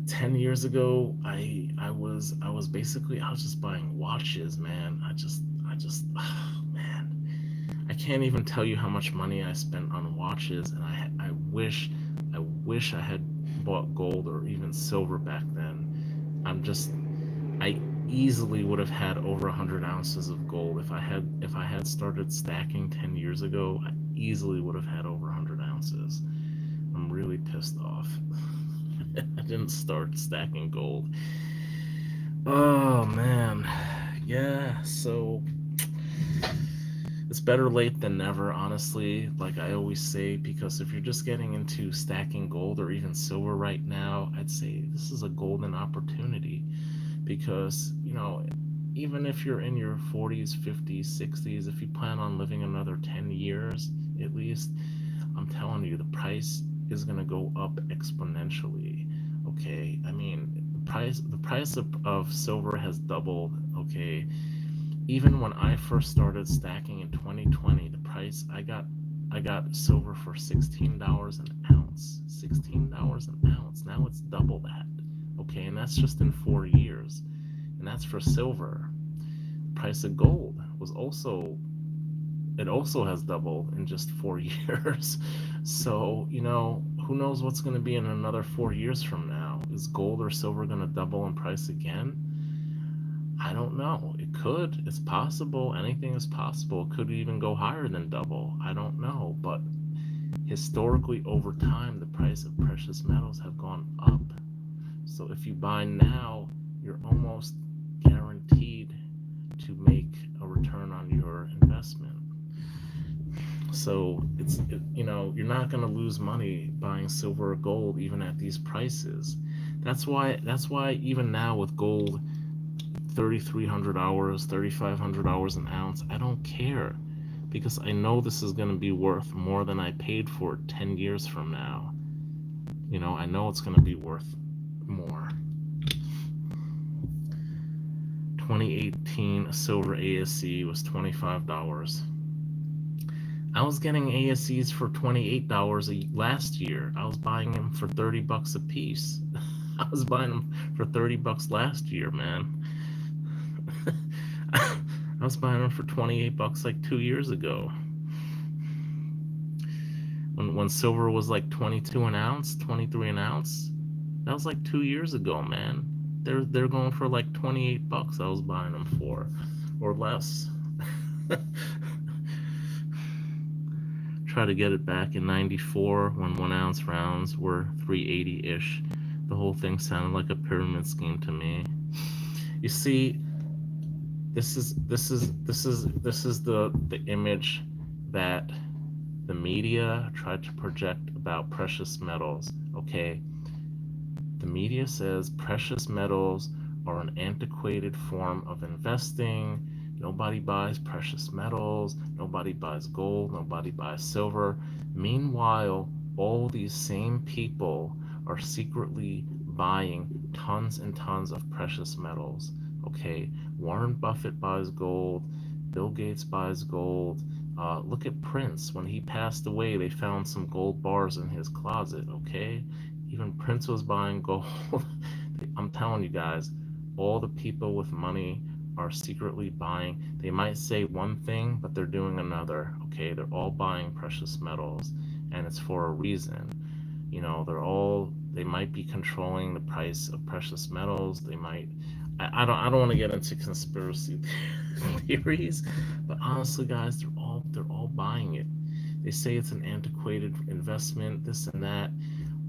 10 years ago, I was just buying watches, man. Oh, man. I can't even tell you how much money I spent on watches, and I wish I had bought gold or even silver back then. I easily would have had over 100 ounces of gold if I had started stacking 10 years ago. I easily would have had over 100 ounces. I'm really pissed off. I didn't start stacking gold. Oh man, yeah. So it's better late than never, honestly, like I always say, because if you're just getting into stacking gold or even silver right now, I'd say this is a golden opportunity, because even if you're in your 40s, 50s, 60s, if you plan on living another 10 years at least, I'm telling you, the price is going to go up exponentially. Okay, I mean, the price of silver has doubled. Okay, even when I first started stacking in 2020, the price I got silver for $16 an ounce. $16 an ounce. Now it's double that. Okay, and that's just in 4 years, and that's for silver. The price of gold also has doubled in just 4 years. So who knows what's going to be in another 4 years from now? Is gold or silver going to double in price again? I don't know. It could. It's possible. Anything is possible. It could even go higher than double. I don't know. But historically, over time, the price of precious metals have gone up. So if you buy now, you're almost guaranteed to make a return on your investment. So you're not going to lose money buying silver or gold even at these prices. That's why even now with gold $3,300, $3,500 an ounce. I don't care because I know this is going to be worth more than I paid for it 10 years from now. I know it's going to be worth more. 2018 silver ASC was $25. I was getting ASCs for $28 last year. I was buying them for $30 a piece. I was buying them for $30 last year, man. I was buying them for $28 like 2 years ago. When silver was like 22 an ounce, 23 an ounce, that was like 2 years ago, man. They're going for like $28 I was buying them for, or less. Try to get it back in 94 when 1 ounce rounds were 380-ish. The whole thing sounded like a pyramid scheme to me. You see, this is the image that the media tried to project about precious metals. Okay, the media says precious metals are an antiquated form of investing. Nobody buys precious metals, nobody buys gold, nobody buys silver. Meanwhile, all these same people are secretly buying tons and tons of precious metals. Okay, Warren Buffett buys gold, Bill Gates buys gold. Look at Prince. When he passed away, they found some gold bars in his closet. Okay, even Prince was buying gold. I'm telling you guys, all the people with money are secretly buying. They might say one thing, but they're doing another. Okay, they're all buying precious metals, and it's for a reason. They might be controlling the price of precious metals. They might. I don't want to get into conspiracy theories, but honestly, guys, they're all buying it. They say it's an antiquated investment, this and that.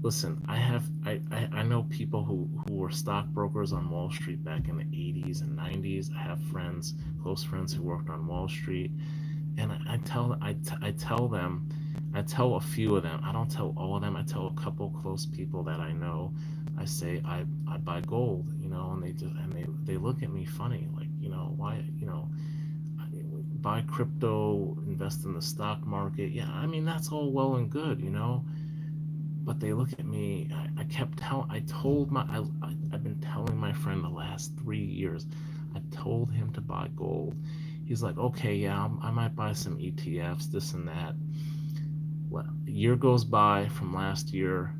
Listen, I know people who were stockbrokers on Wall Street back in the 80s and 90s. I have friends, close friends who worked on Wall Street, and I tell them, I tell a few of them. I don't tell all of them. I tell a couple close people that I know. I say I buy gold, and they look at me funny, like, why, buy crypto, invest in the stock market. Yeah, I mean, that's all well and good, but they look at me. I've been telling my friend the last 3 years. I told him to buy gold. He's like, okay, yeah, I might buy some ETFs, this and that. Well, a year goes by from last year.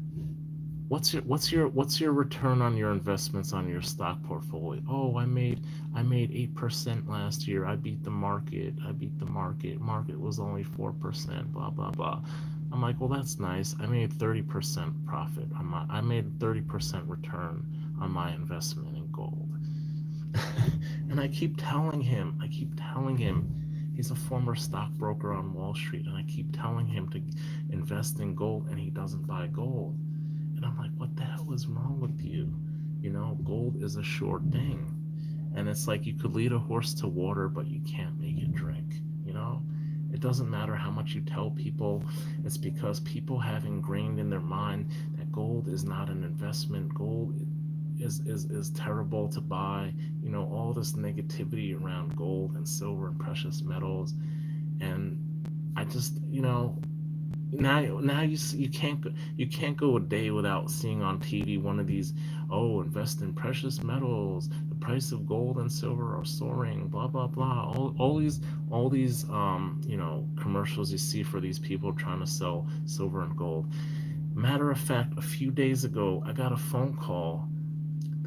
What's your return on your investments on your stock portfolio? Oh, I made 8% last year. I beat the market. Market was only 4%. Blah blah blah. I'm like, well, that's nice. I made 30% profit on my. I made 30% return on my investment in gold. And I keep telling him. He's a former stockbroker on Wall Street, and I keep telling him to invest in gold, and he doesn't buy gold. And I'm like, what the hell is wrong with you? Gold is a sure thing. And it's like you could lead a horse to water, but you can't make it drink. It doesn't matter how much you tell people. It's because people have ingrained in their mind that gold is not an investment. Gold is terrible to buy. All this negativity around gold and silver and precious metals. And I just, now you can't go a day without seeing on TV one of these, oh, invest in precious metals, the price of gold and silver are soaring, blah blah blah, all these commercials you see for these people trying to sell silver and gold. Matter of fact, a few days ago I got a phone call.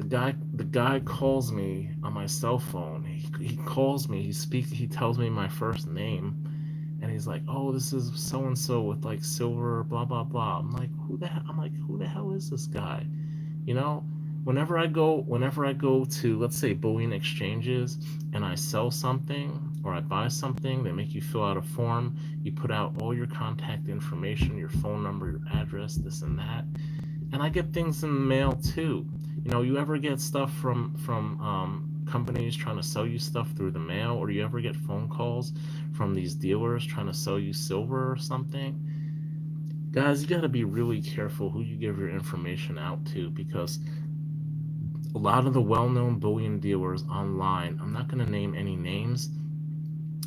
The guy calls me on my cell phone. He calls me, he tells me my first name, and he's like, "Oh, this is so and so with like silver, blah blah blah." Who the hell is this guy? You know, whenever I go to, let's say, bullion exchanges, and I sell something or I buy something, they make you fill out a form. You put out all your contact information, your phone number, your address, this and that, and I get things in the mail too. You ever get stuff from companies trying to sell you stuff through the mail, or you ever get phone calls from these dealers trying to sell you silver or something? Guys, you got to be really careful who you give your information out to, because A lot of the well-known bullion dealers online, I'm not going to name any names,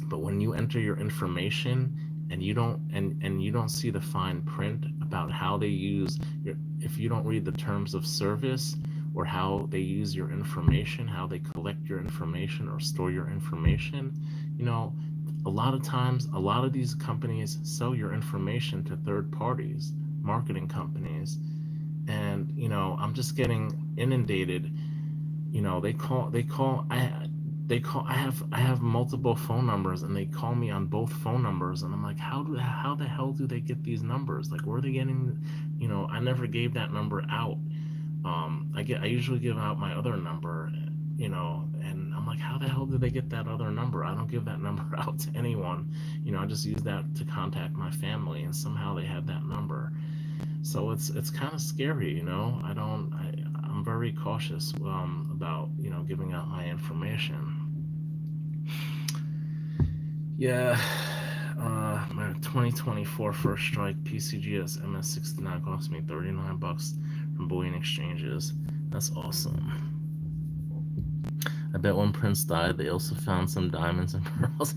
but when you enter your information and you don't see the fine print about how they use your, if you don't read the terms of service or how they use your information, how they collect your information or store your information, you know, a lot of times a lot of these companies sell your information to third parties, marketing companies, and I'm just getting inundated. I have multiple phone numbers, and they call me on both phone numbers, and I'm like, how the hell do they get these numbers? Like, where are they getting? I never gave that number out. I usually give out my other number, and I'm like, how the hell did they get that other number? I don't give that number out to anyone. I just use that to contact my family, and somehow they have that number. So it's kind of scary. I don't I'm very cautious about giving out my information. Yeah. My 2024 first strike PCGS MS69 cost me $39 from bullion exchanges. That's awesome. I bet when Prince died, they also found some diamonds and pearls.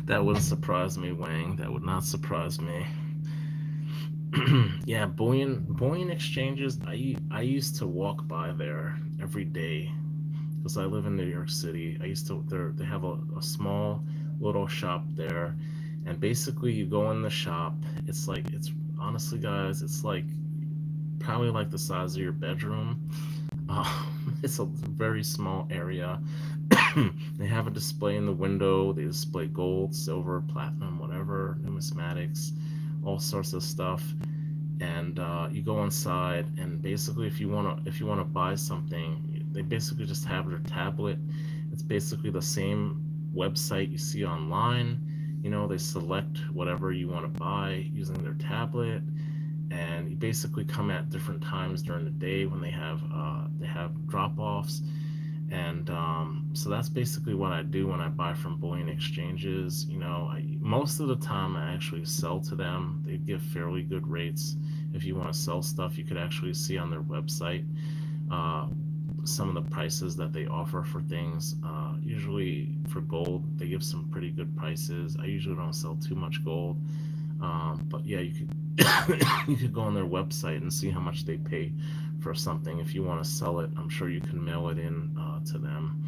That wouldn't surprise me, Wang. That would not surprise me. Yeah, bullion exchanges. I used to walk by there every day because I live in New York City. I used to they have a small little shop there, and basically you go in the shop. It's honestly, guys, it's like probably like the size of your bedroom. It's a very small area. They have a display in the window. They display gold, silver, platinum, whatever, numismatics, all sorts of stuff. And you go inside, and basically, if you wanna buy something, they basically just have their tablet. It's basically the same website you see online. They select whatever you want to buy using their tablet, and you basically come at different times during the day when they have drop offs. And so that's basically what I do when I buy from bullion exchanges. Most of the time I actually sell to them. They give fairly good rates. If you want to sell stuff, you could actually see on their website uh, some of the prices that they offer for things. Usually for gold, they give some pretty good prices. I usually don't sell too much gold, but yeah, you could you could go on their website and see how much they pay for something. If you want to sell it, I'm sure you can mail it in to them.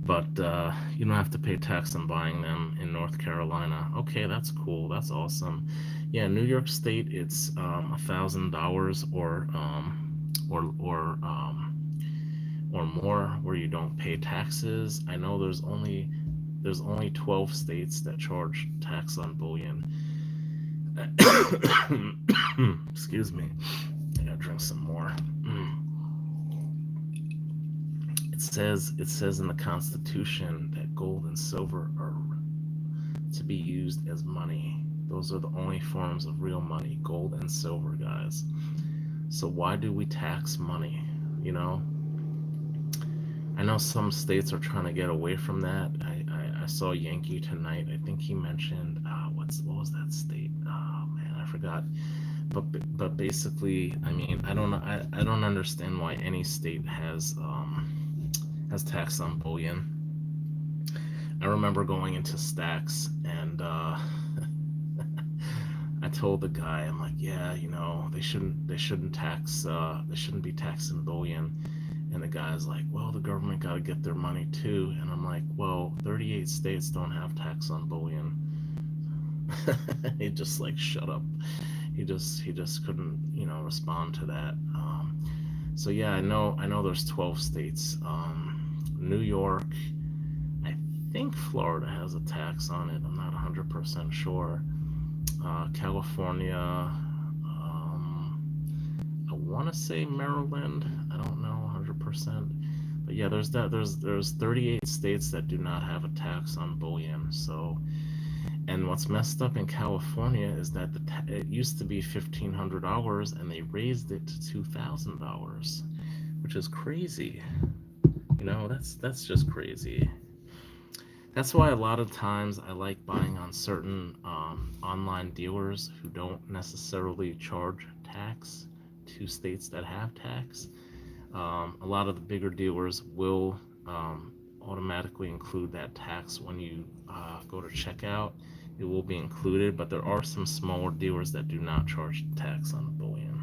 But you don't have to pay tax on buying them in North Carolina. Okay, that's cool. That's awesome. Yeah, New York State, it's $1,000 or more where you don't pay taxes. I know there's only 12 states that charge tax on bullion. Excuse me. I gotta drink some more. It says in the Constitution that gold and silver are to be used as money. Those are the only forms of real money, gold and silver, guys. So why do we tax money? You know, I know some states are trying to get away from that. I saw Yankee tonight. I think he mentioned what was that state? Oh man, I forgot. But basically, I mean, I don't know. I don't understand why any state has tax on bullion. I remember going into Stacks, and I told the guy, I'm like, yeah, they shouldn't be taxing bullion. And the guy's like, well, the government got to get their money too. And I'm like, well, 38 states don't have tax on bullion. He just like shut up. He just couldn't respond to that. So yeah, I know there's 12 states. New York, I think Florida has a tax on it. I'm not 100% sure. California, I want to say Maryland. I don't know 100%. But yeah, there's 38 states that do not have a tax on bullion. So, and what's messed up in California is that it used to be $1,500 and they raised it to $2,000, which is crazy. That's just crazy. That's why a lot of times I like buying on certain online dealers who don't necessarily charge tax to states that have tax. A lot of the bigger dealers will automatically include that tax when you go to checkout. It will be included, but there are some smaller dealers that do not charge tax on bullion.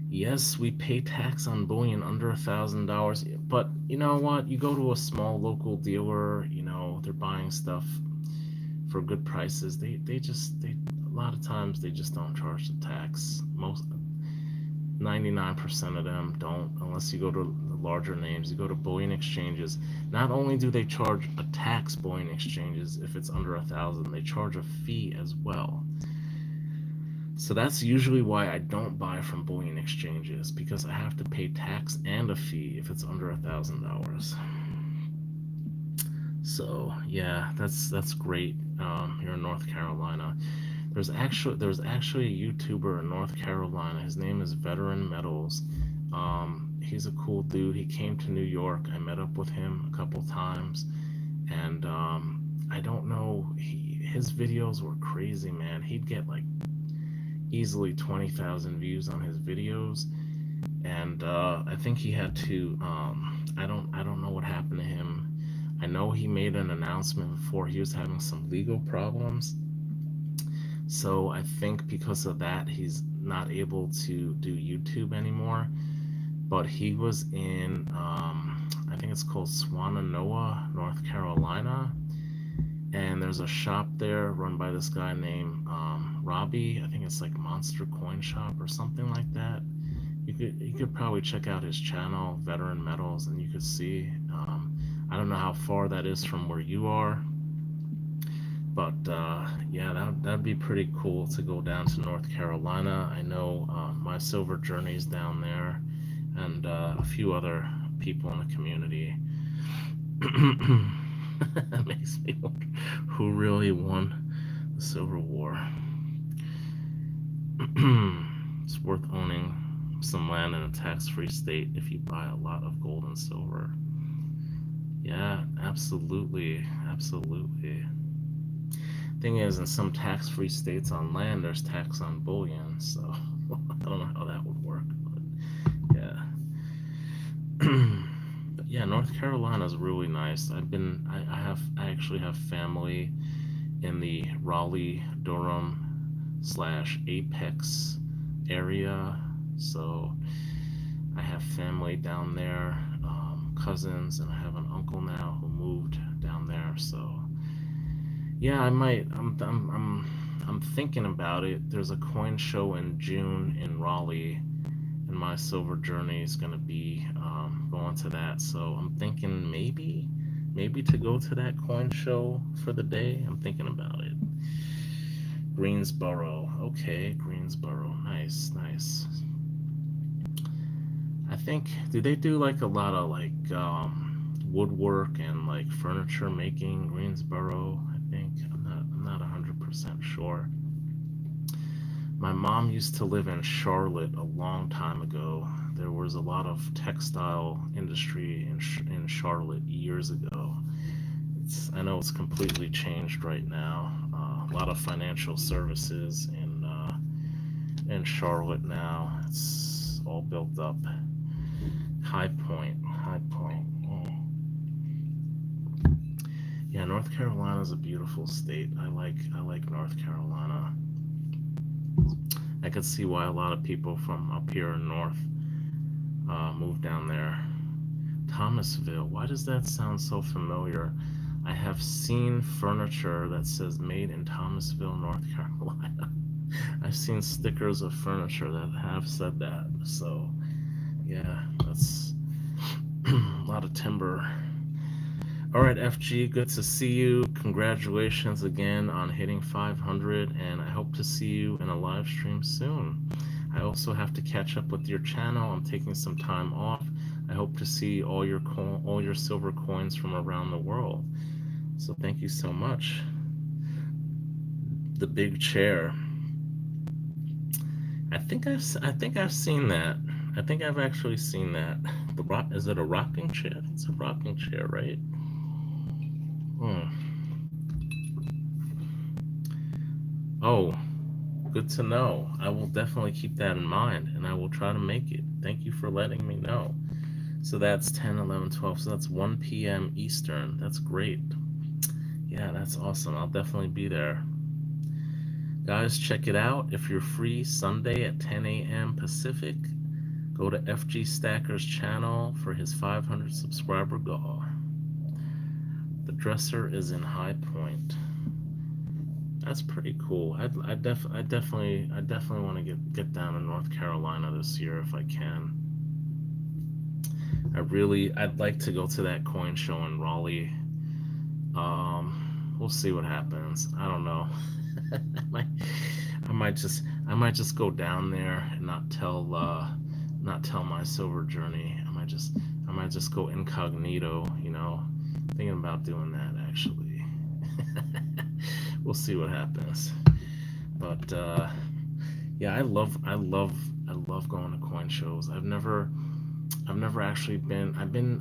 Yes, we pay tax on bullion under $1,000, but you know what? You go to a small local dealer, they're buying stuff for good prices. They a lot of times they just don't charge the tax. Most 99% of them don't, unless you go to the larger names. You go to bullion exchanges. Not only do they charge a tax, bullion exchanges, if it's under 1,000, they charge a fee as well. So that's usually why I don't buy from bullion exchanges, because I have to pay tax and a fee if it's under $1,000. So yeah, that's great. Here in North Carolina, there's actually a YouTuber in North Carolina. His name is Veteran Metals. He's a cool dude. He came to New York. I met up with him a couple times, and I don't know. His videos were crazy, man. He'd get like easily 20,000 views on his videos, and I think he had to. I don't know what happened to him. I know he made an announcement before he was having some legal problems. So I think because of that, he's not able to do YouTube anymore. But he was in, I think it's called Swannanoa, North Carolina. And there's a shop there run by this guy named Robbie. I think it's like Monster Coin Shop or something like that. You could probably check out his channel, Veteran Metals, and you could see. I don't know how far that is from where you are, but yeah, that'd be pretty cool to go down to North Carolina. I know my silver journey's down there, and a few other people in the community. That makes me wonder who really won the Silver War. It's worth owning some land in a tax-free state if you buy a lot of gold and silver. Yeah, absolutely, absolutely. Thing is, in some tax-free states on land, there's tax on bullion, so I don't know how that would work, but yeah. But yeah, North Carolina is really nice. I actually have family in the Raleigh, Durham slash Apex area, so I have family down there, cousins, and I have an uncle now who moved down there. So yeah, I might. I'm thinking about it. There's a coin show in June in Raleigh, and my silver journey is gonna be going to that. So I'm thinking maybe to go to that coin show for the day. I'm thinking about it. Greensboro. Okay, Greensboro. Nice, nice. I think do they do like a lot of like woodwork and like furniture making Greensboro? I think I'm not 100% sure. My mom used to live in Charlotte a long time ago. There was a lot of textile industry in Charlotte years ago. I know it's completely changed right now. A lot of financial services in Charlotte now. It's all built up. High Point, High Point. Oh. Yeah, North Carolina is a beautiful state. I like North Carolina. I could see why a lot of people from up here in North moved down there. Thomasville. Why does that sound so familiar? I have seen furniture that says made in Thomasville, North Carolina. I've seen stickers of furniture that have said that. So, yeah, that's a lot of timber. All right, FG, good to see you. Congratulations again on hitting 500, and I hope to see you in a live stream soon. I also have to catch up with your channel. I'm taking some time off. I hope to see all your silver coins from around the world. So thank you so much. The big chair. I think I've seen that. I think I've actually seen that. Is it a rocking chair? It's a rocking chair, right? Oh, good to know. I will definitely keep that in mind, and I will try to make it. Thank you for letting me know. So that's 10, 11, 12. So that's 1 p.m. Eastern. That's great. Yeah, that's awesome. I'll definitely be there. Guys, check it out. If you're free Sunday at 10 a.m. Pacific, go to FG Stacker's channel for his 500 subscriber goal. The dresser is in High Point. That's pretty cool. I definitely want to get down to North Carolina this year if I can. I'd like to go to that coin show in Raleigh. We'll see what happens. I don't know. I might, I might just go down there and not tell my silver journey. I might just go incognito. Thinking about doing that actually. We'll see what happens. But yeah, I love going to coin shows. I've never actually been.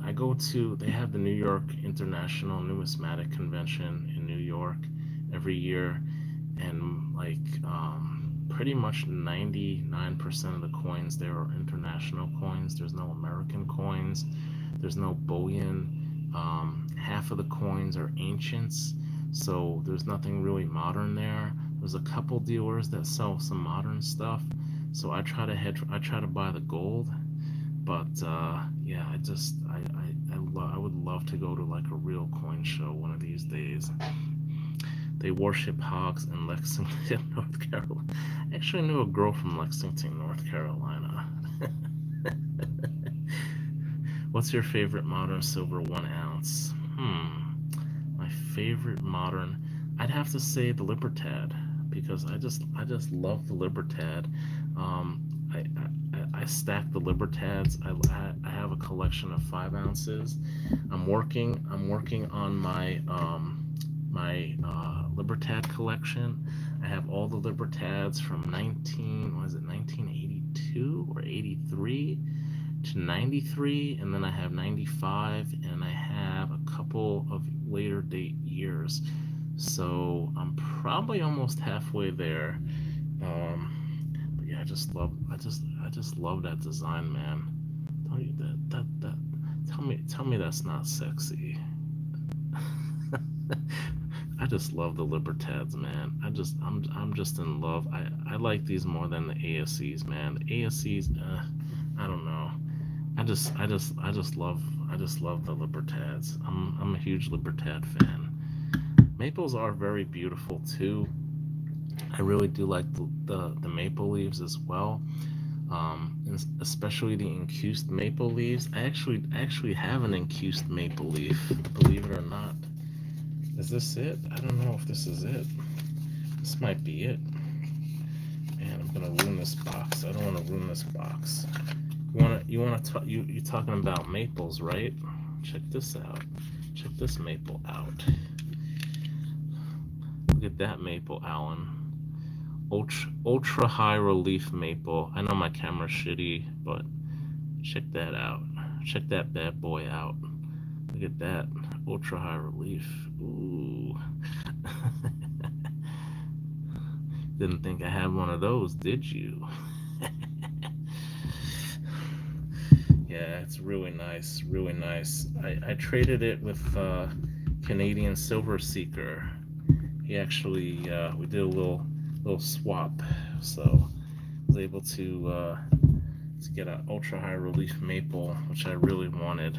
I go to. They have the New York International Numismatic Convention in New York every year, and like pretty much 99% of the coins there are international coins. There's no American coins. There's no bullion. Half of the coins are ancients, so there's nothing really modern there. There's a couple dealers that sell some modern stuff, so I try to buy the gold. But yeah, I would love to go to like a real coin show one of these days. They worship hogs in Lexington, North Carolina. I actually knew a girl from Lexington, North Carolina. What's your favorite modern silver 1 ounce? My favorite modern, I'd have to say the Libertad, because I just love the Libertad. I stack the Libertads. I have a collection of 5 ounces. I'm working on my Libertad collection. I have all the Libertads from 1982 or 83 to 93, and then I have 95, and I have a couple of later date years. So I'm probably almost halfway there. But yeah, I just love that design, man. Tell you tell me that's not sexy. I just love the Libertads, man. I'm just in love. I like these more than the ASCs, man. The ASCs, I don't know. I just love the Libertads. I'm a huge Libertad fan. Maples are very beautiful too. I really do like the maple leaves as well, especially the incused maple leaves. I actually have an incused maple leaf, believe it or not. Is this it? I don't know if this is it. This might be it. Man, I'm gonna ruin this box. I don't want to ruin this box. You're talking about maples, right? Check this out. Check this maple out. Look at that maple, Alan. Ultra high relief maple. I know my camera's shitty, but check that out. Check that bad boy out. Look at that. Ultra high relief. Ooh. Didn't think I had one of those, did you? Yeah, it's really nice, really nice. I traded it with Canadian Silver Seeker. He actually, we did a little swap, so I was able to get an ultra high relief maple, which I really wanted.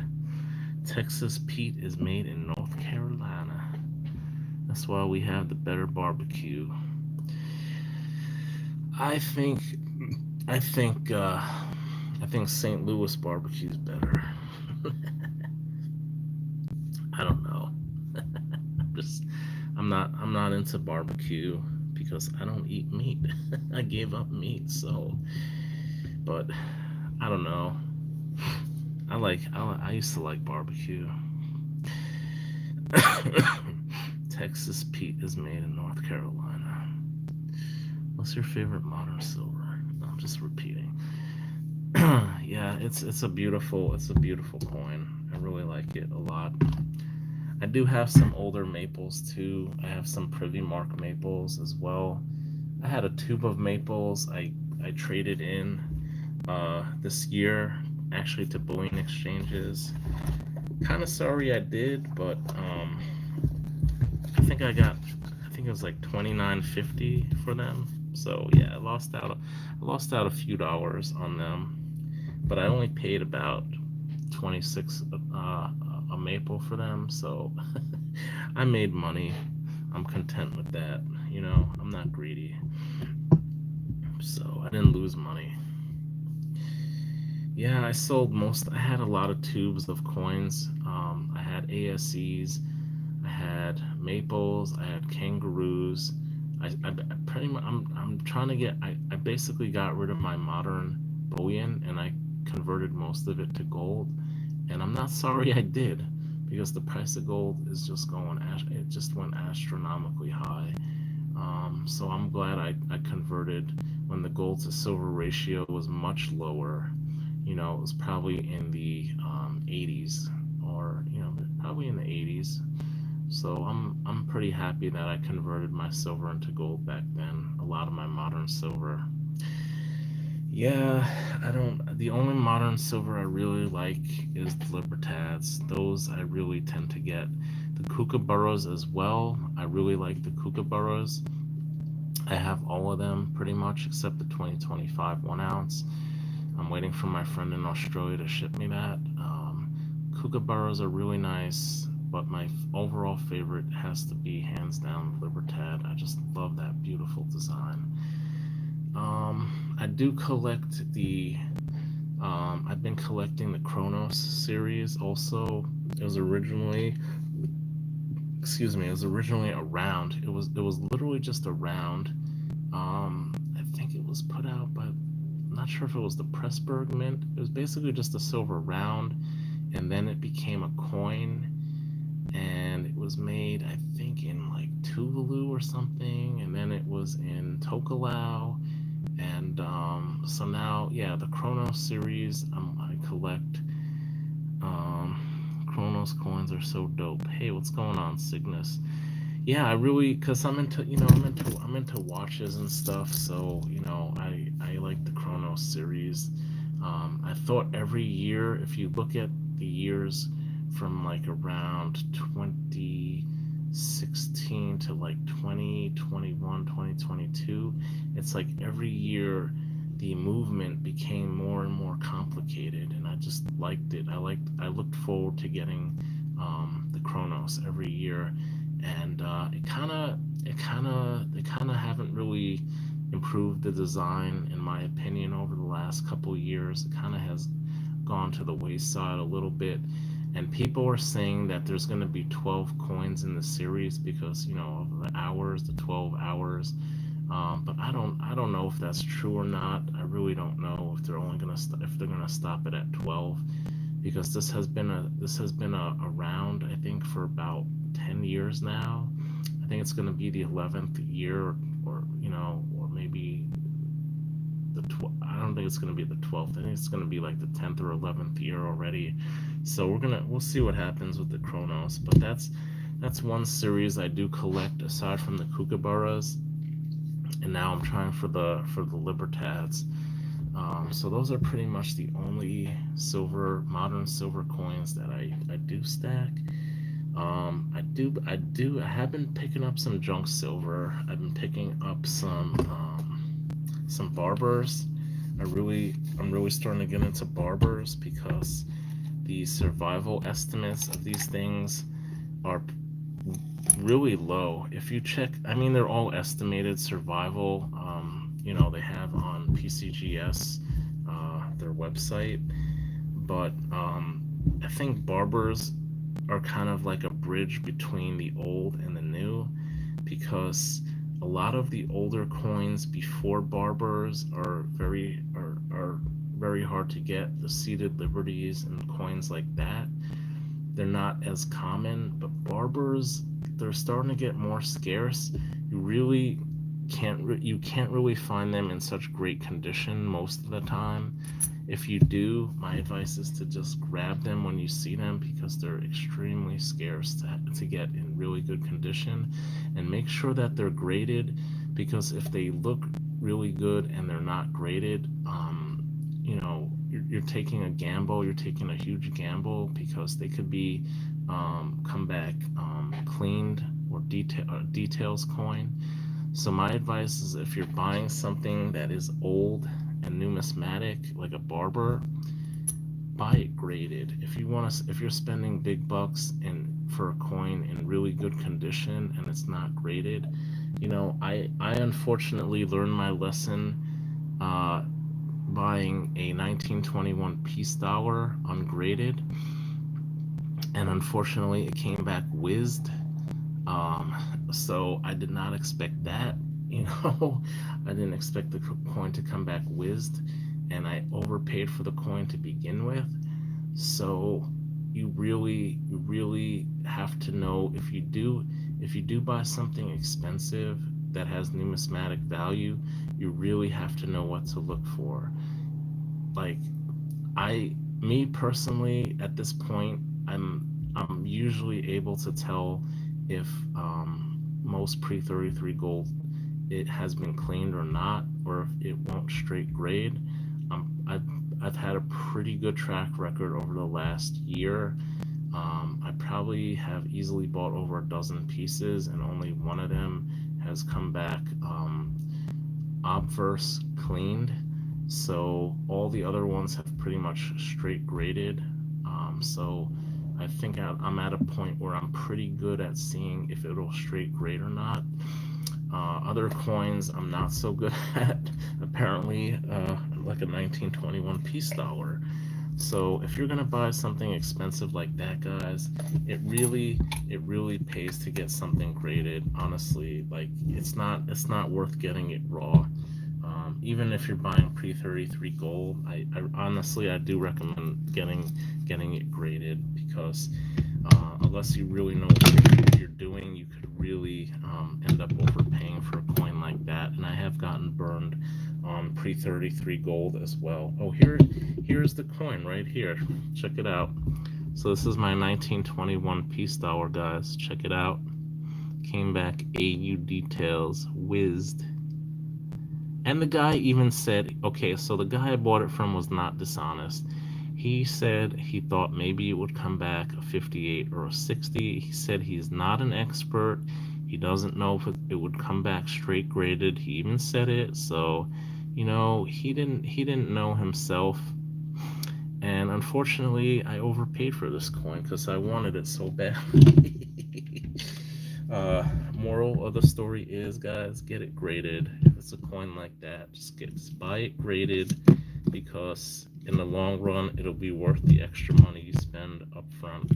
Texas Pete is made in North Carolina. That's why we have the better barbecue. I think St. Louis barbecue is better. I don't know. I'm not into barbecue because I don't eat meat. I gave up meat, so. But I don't know. I used to like barbecue. Texas Pete is made in North Carolina. What's your favorite modern silver? No, I'm just repeating. Yeah, it's a beautiful coin. I really like it a lot. I do have some older maples too. I have some Privy Mark maples as well. I I had a tube of maples. I traded in this year actually to bullion exchanges. Kind of sorry I did, but I think I got, I think it was like 29.50 for them. So yeah, I lost out a few dollars on them, but I only paid about 26 a maple for them. So I made money. I'm content with that. You know, I'm not greedy, so I didn't lose money. Yeah, I sold most. I had a lot of tubes of coins. I had ASEs, I had maples, I had kangaroos. I pretty much I'm trying to get. I basically got rid of my modern bullion and I converted most of it to gold. And I'm not sorry I did because the price of gold is just going. It just went astronomically high. So I'm glad I converted when the gold to silver ratio was much lower. You know, it was probably in the 80s or probably in the 80s. So I'm pretty happy that I converted my silver into gold back then. A lot of my modern silver. Yeah, I don't. The only modern silver I really like is the Libertads. Those I really tend to get. The Kookaburras as well. I really like the Kookaburras. I have all of them pretty much except the 2025 1 ounce. I'm waiting for my friend in Australia to ship me that. Kookaburras are really nice, but my overall favorite has to be hands down Libertad. I just love that beautiful design. I do collect the. I've been collecting the Chronos series. Also, it was originally, excuse me, it was originally a round. It was literally just a round. I think it was put out by. I'm not sure if it was the Pressburg Mint. It was basically just a silver round, and then it became a coin, and it was made, I think, in like Tuvalu or something, and then it was in Tokelau, and so now, yeah, the Chronos series I collect. Chronos coins are so dope. Hey, what's going on, Cygnus? Yeah, I really, cause I'm into, I'm into watches and stuff. So I like the Chronos series. I thought every year, if you look at the years from like around 2016 to like 2021, 2022, it's like every year the movement became more and more complicated, and I just liked it. I looked forward to getting the Chronos every year, and they kind of haven't really improved the design in my opinion over the last couple of years. It kind of has gone to the wayside a little bit, and people are saying that there's going to be 12 coins in the series because of the hours, the 12 hours. But I don't know if that's true or not. I really don't know if they're only gonna if they're gonna stop it at 12, because this has been a round, I think, for about 10 years now. I think it's gonna be the 11th year, or maybe I don't think it's gonna be the 12th. I think it's gonna be like the 10th or 11th year already. So we'll see what happens with the Chronos. But that's one series I do collect aside from the Kookaburras, and now I'm trying for the Libertads. So those are pretty much the only modern silver coins that I do stack. I have been picking up some junk silver. I've been picking up some barbers. I'm really starting to get into barbers because the survival estimates of these things are really low. If you check, I mean, they're all estimated survival. They have on PCGS, their website, but I think barbers are kind of like a bridge between the old and the new, because a lot of the older coins before barbers are very hard to get. The seated liberties and coins like that, they're not as common, but barbers, they're starting to get more scarce. You really can't really find them in such great condition most of the time. If you do, my advice is to just grab them when you see them, because they're extremely scarce to get in really good condition, and make sure that they're graded, because if they look really good and they're not graded, you're taking a gamble. You're taking a huge gamble because they could be come back cleaned or details coin. So my advice is if you're buying something that is old and numismatic, like a barber, buy it graded. If you're spending big bucks for a coin in really good condition and it's not graded, I unfortunately learned my lesson uh, buying a 1921 peace dollar ungraded, and unfortunately it came back whizzed. Um, so I did not expect that. You know, I didn't expect the coin to come back whizzed, and I overpaid for the coin to begin with. So you really have to know if you do buy something expensive that has numismatic value, you really have to know what to look for. Like me personally, at this point, I'm usually able to tell if most pre 33 gold it has been cleaned or not, or if it won't straight grade. I've had a pretty good track record over the last year. I probably have easily bought over a dozen pieces, and only one of them has come back obverse cleaned. So all the other ones have pretty much straight graded. So I think I'm at a point where I'm pretty good at seeing if it'll straight grade or not. Other coins I'm not so good at, apparently, like a 1921 peace dollar. So if you're gonna buy something expensive like that, guys, it really pays to get something graded. Honestly, like it's not worth getting it raw. Even if you're buying pre 33 gold, I honestly I do recommend getting it graded because unless you really know what you're doing, you could really end up overpaying for a coin like that. And I have gotten burned on pre 33 gold as well. Oh, here's the coin right here. Check it out. So this is my 1921 peace dollar, guys. Check it out. Came back AU details, whizzed. And the guy even said, okay, so the guy I bought it from was not dishonest. He said he thought maybe it would come back a 58 or a 60. He said he's not an expert. He doesn't know if it would come back straight graded. He even said it. So, he didn't know himself. And unfortunately, I overpaid for this coin because I wanted it so badly. Moral of the story is, guys, get it graded. If it's a coin like that, just buy it graded, because in the long run it'll be worth the extra money you spend up front.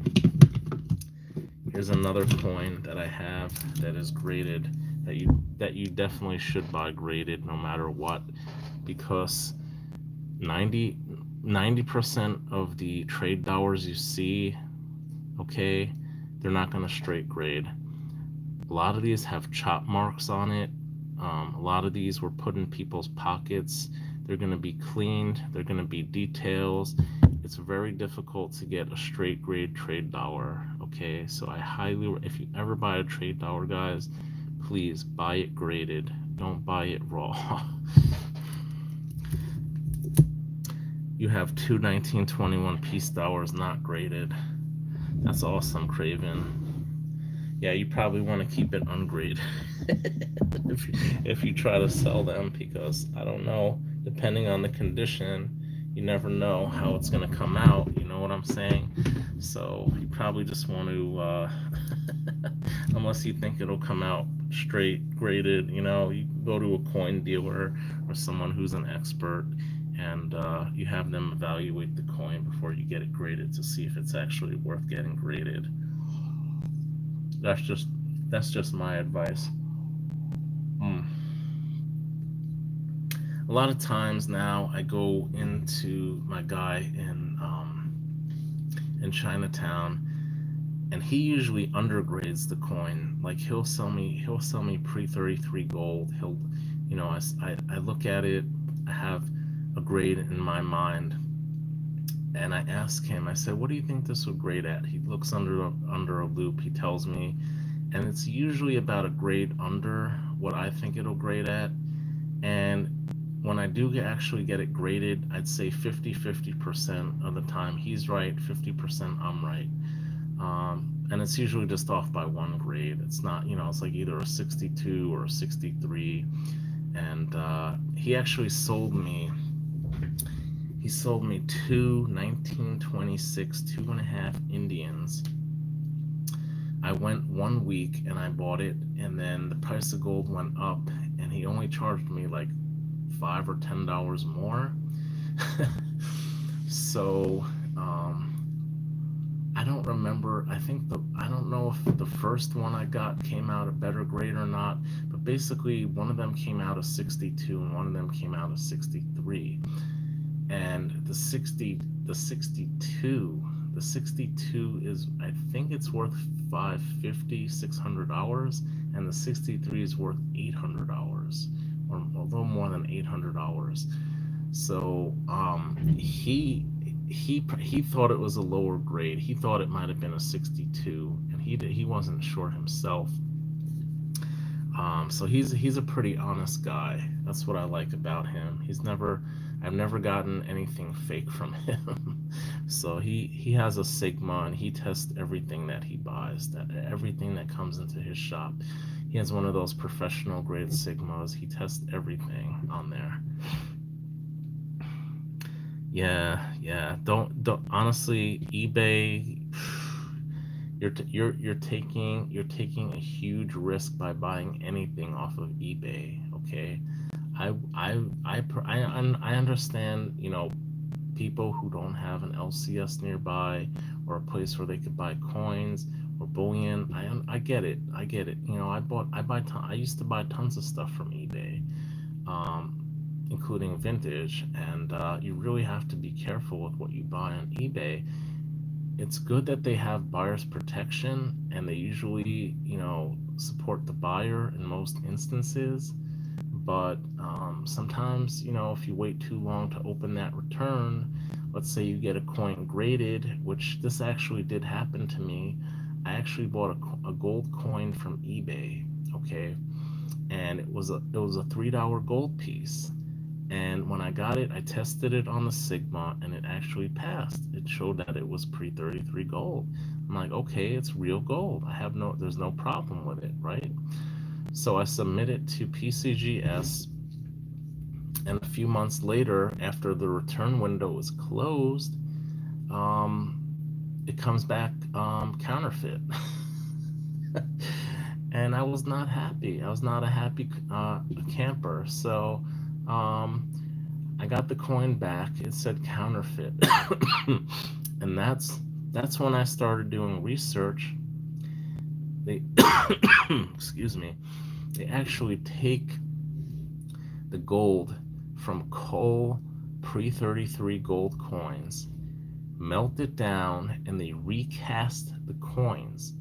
Here's another coin that I have that is graded, that you definitely should buy graded no matter what, because 90% of the trade dollars you see, okay, they're not going to straight grade. A lot of these have chop marks on it. A lot of these were put in people's pockets. They're going to be cleaned. They're going to be details. It's very difficult to get a straight grade trade dollar. Okay, so if you ever buy a trade dollar, guys, please buy it graded. Don't buy it raw. You have two 1921 peace dollars not graded. That's awesome, Craven. Yeah, you probably want to keep it ungraded if you try to sell them, because I don't know, depending on the condition, you never know how it's going to come out. You know what I'm saying? So you probably just want to, unless you think it'll come out straight graded, you go to a coin dealer or someone who's an expert, and you have them evaluate the coin before you get it graded to see if it's actually worth getting graded. That's just my advice. Mm. A lot of times now I go into my guy in Chinatown, and he usually undergrades the coin. Like he'll sell me pre 33 gold. I look at it, I have a grade in my mind, and I ask him, I said, what do you think this would grade at? He looks under a loop, he tells me, and it's usually about a grade under what I think it'll grade at. And when I do actually get it graded, I'd say 50% of the time he's right, 50% I'm right. And it's usually just off by one grade. It's not, it's like either a 62 or a 63. And he sold me two 1926 2.5 Indians. I went 1 week and I bought it, and then the price of gold went up, and he only charged me like $5 or $10 more. So I don't remember. I don't know if the first one I got came out a better grade or not, but basically one of them came out a 62 and one of them came out a 63. And the 62 is, I think it's worth $600, and the 63 is worth $800, or a little more than $800. So he thought it was a lower grade. He thought it might have been a 62, and he wasn't sure himself. So he's a pretty honest guy. That's what I like about him. I've never gotten anything fake from him. So he has a Sigma, and he tests everything that he buys, everything that comes into his shop. He has one of those professional grade Sigmas. He tests everything on there. Yeah. Don't honestly, eBay. You're taking a huge risk by buying anything off of eBay. Okay, I understand, people who don't have an LCS nearby or a place where they could buy coins or bullion. I get it. I used to buy tons of stuff from eBay, including vintage, and you really have to be careful with what you buy on eBay. It's good that they have buyer's protection, and they usually, support the buyer in most instances. But sometimes, if you wait too long to open that return, let's say you get a coin graded, which this actually did happen to me. I actually bought a gold coin from eBay, okay, and it was a $3 gold piece. And when I got it, I tested it on the Sigma, and it actually passed. It showed that it was pre-33 gold. I'm like, okay, it's real gold. There's no problem with it, right? So I submit it to PCGS, and a few months later, after the return window is closed, it comes back counterfeit. And I was not happy. I was not a happy camper. So I got the coin back. It said counterfeit. And that's when I started doing research. They excuse me, they actually take the gold from coal pre-33 gold coins, melt it down, and they recast the coins.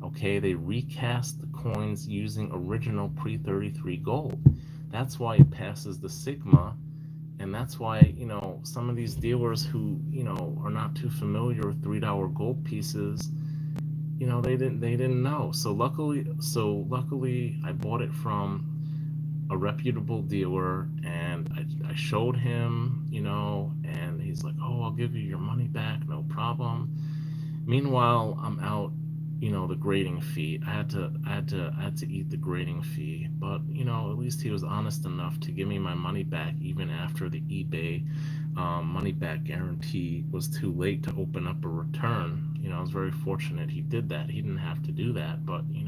Okay, they recast the coins using original pre-33 gold. That's why it passes the Sigma, and that's why, some of these dealers who, are not too familiar with $3 gold pieces, they didn't know. So luckily I bought it from a reputable dealer, and I showed him, and he's like, "Oh, I'll give you your money back, no problem." Meanwhile, I'm out, the grading fee. I had to eat the grading fee, but at least he was honest enough to give me my money back, even after the eBay money back guarantee was too late to open up a return. I was very fortunate he did that. He didn't have to do that, but he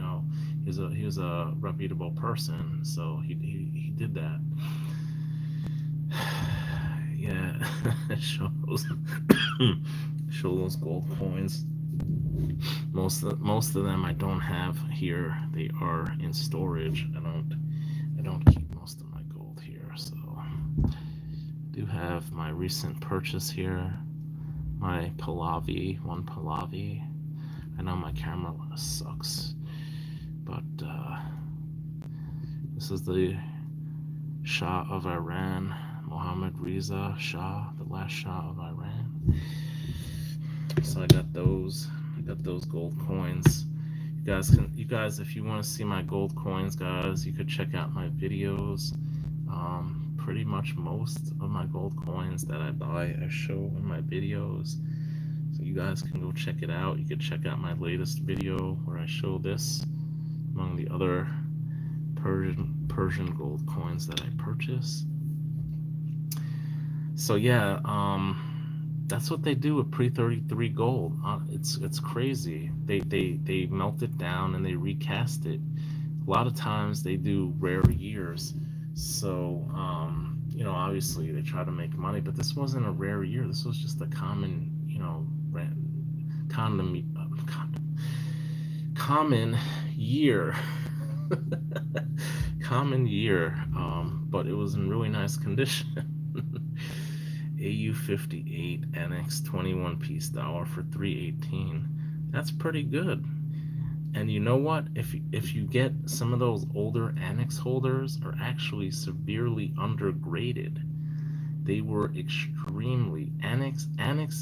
was a reputable person, so he did that. Yeah, show those gold coins. Most of them I don't have here. They are in storage. I don't keep most of my gold here. So I do have my recent purchase here. My one Pahlavi. I know my camera sucks, but this is the Shah of Iran, Mohammad Reza Shah, the last Shah of Iran. So I got those gold coins. You You guys, if you want to see my gold coins, guys, you could check out my videos. Pretty much most of my gold coins that I buy, I show in my videos. So you guys can go check it out. You could check out my latest video where I show this among the other Persian gold coins that I purchase. So yeah, that's what they do with pre-33 gold. It's crazy. They melt it down and they recast it. A lot of times they do rare years. So obviously they try to make money, but this wasn't a rare year. This was just a common, common common year. Common year, but it was in really nice condition. AU58 NX 21 piece dollar for 318. That's pretty good. And you know what? If you get some of those older Annex holders are actually severely undergraded. They were extremely Annex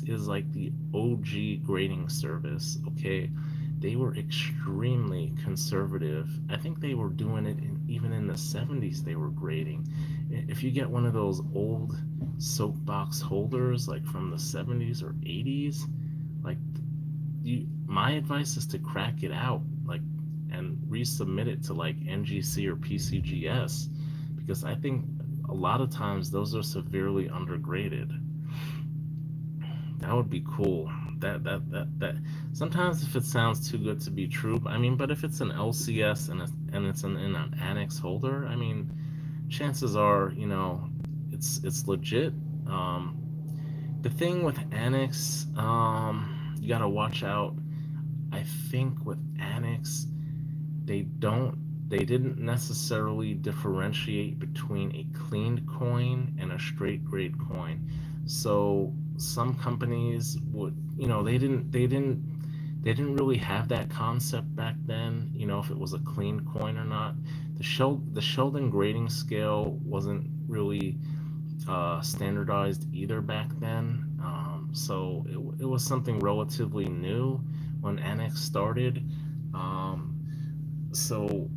is like the OG grading service, okay? They were extremely conservative. I think they were doing it even in the 70s they were grading. If you get one of those old soapbox holders like from the 70s or 80s, like my advice is to crack it out like and resubmit it to like NGC or PCGS, because I think a lot of times those are severely undergraded. That would be cool. That sometimes if it sounds too good to be true, I mean, but if it's an LCS and it's in an Annex holder, I mean, chances are, it's legit. The thing with Annex, you gotta watch out. I think with Annex, they don't they didn't necessarily differentiate between a cleaned coin and a straight grade coin. So some companies would, they didn't really have that concept back then, if it was a clean coin or not. The Sheldon grading scale wasn't really standardized either back then. So it was something relatively new when Annex started. So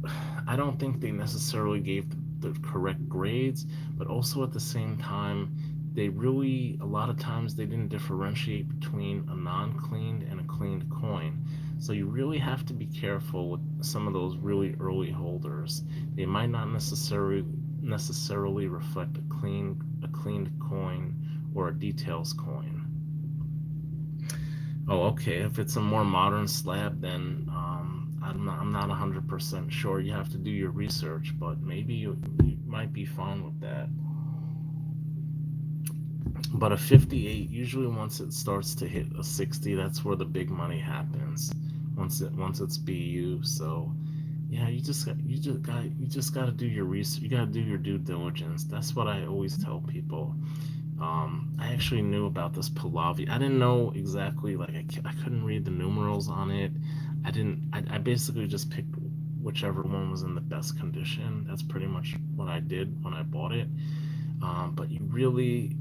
I don't think they necessarily gave the correct grades, but also at the same time, they really, a lot of times, they didn't differentiate between a non-cleaned and a cleaned coin. So you really have to be careful with some of those really early holders. They might not necessarily reflect a cleaned coin or a details coin. Oh, okay. If it's a more modern slab, then I'm not 100% sure. You have to do your research, but maybe you might be fine with that. But a 58, usually once it starts to hit a 60, that's where the big money happens. Once it's BU. So yeah, you just got to do your research. You got to do your due diligence. That's what I always tell people. I actually knew about this Pahlavi. I didn't know exactly, like I couldn't read the numerals on it. I basically just picked whichever one was in the best condition. That's pretty much what I did when I bought it. But you really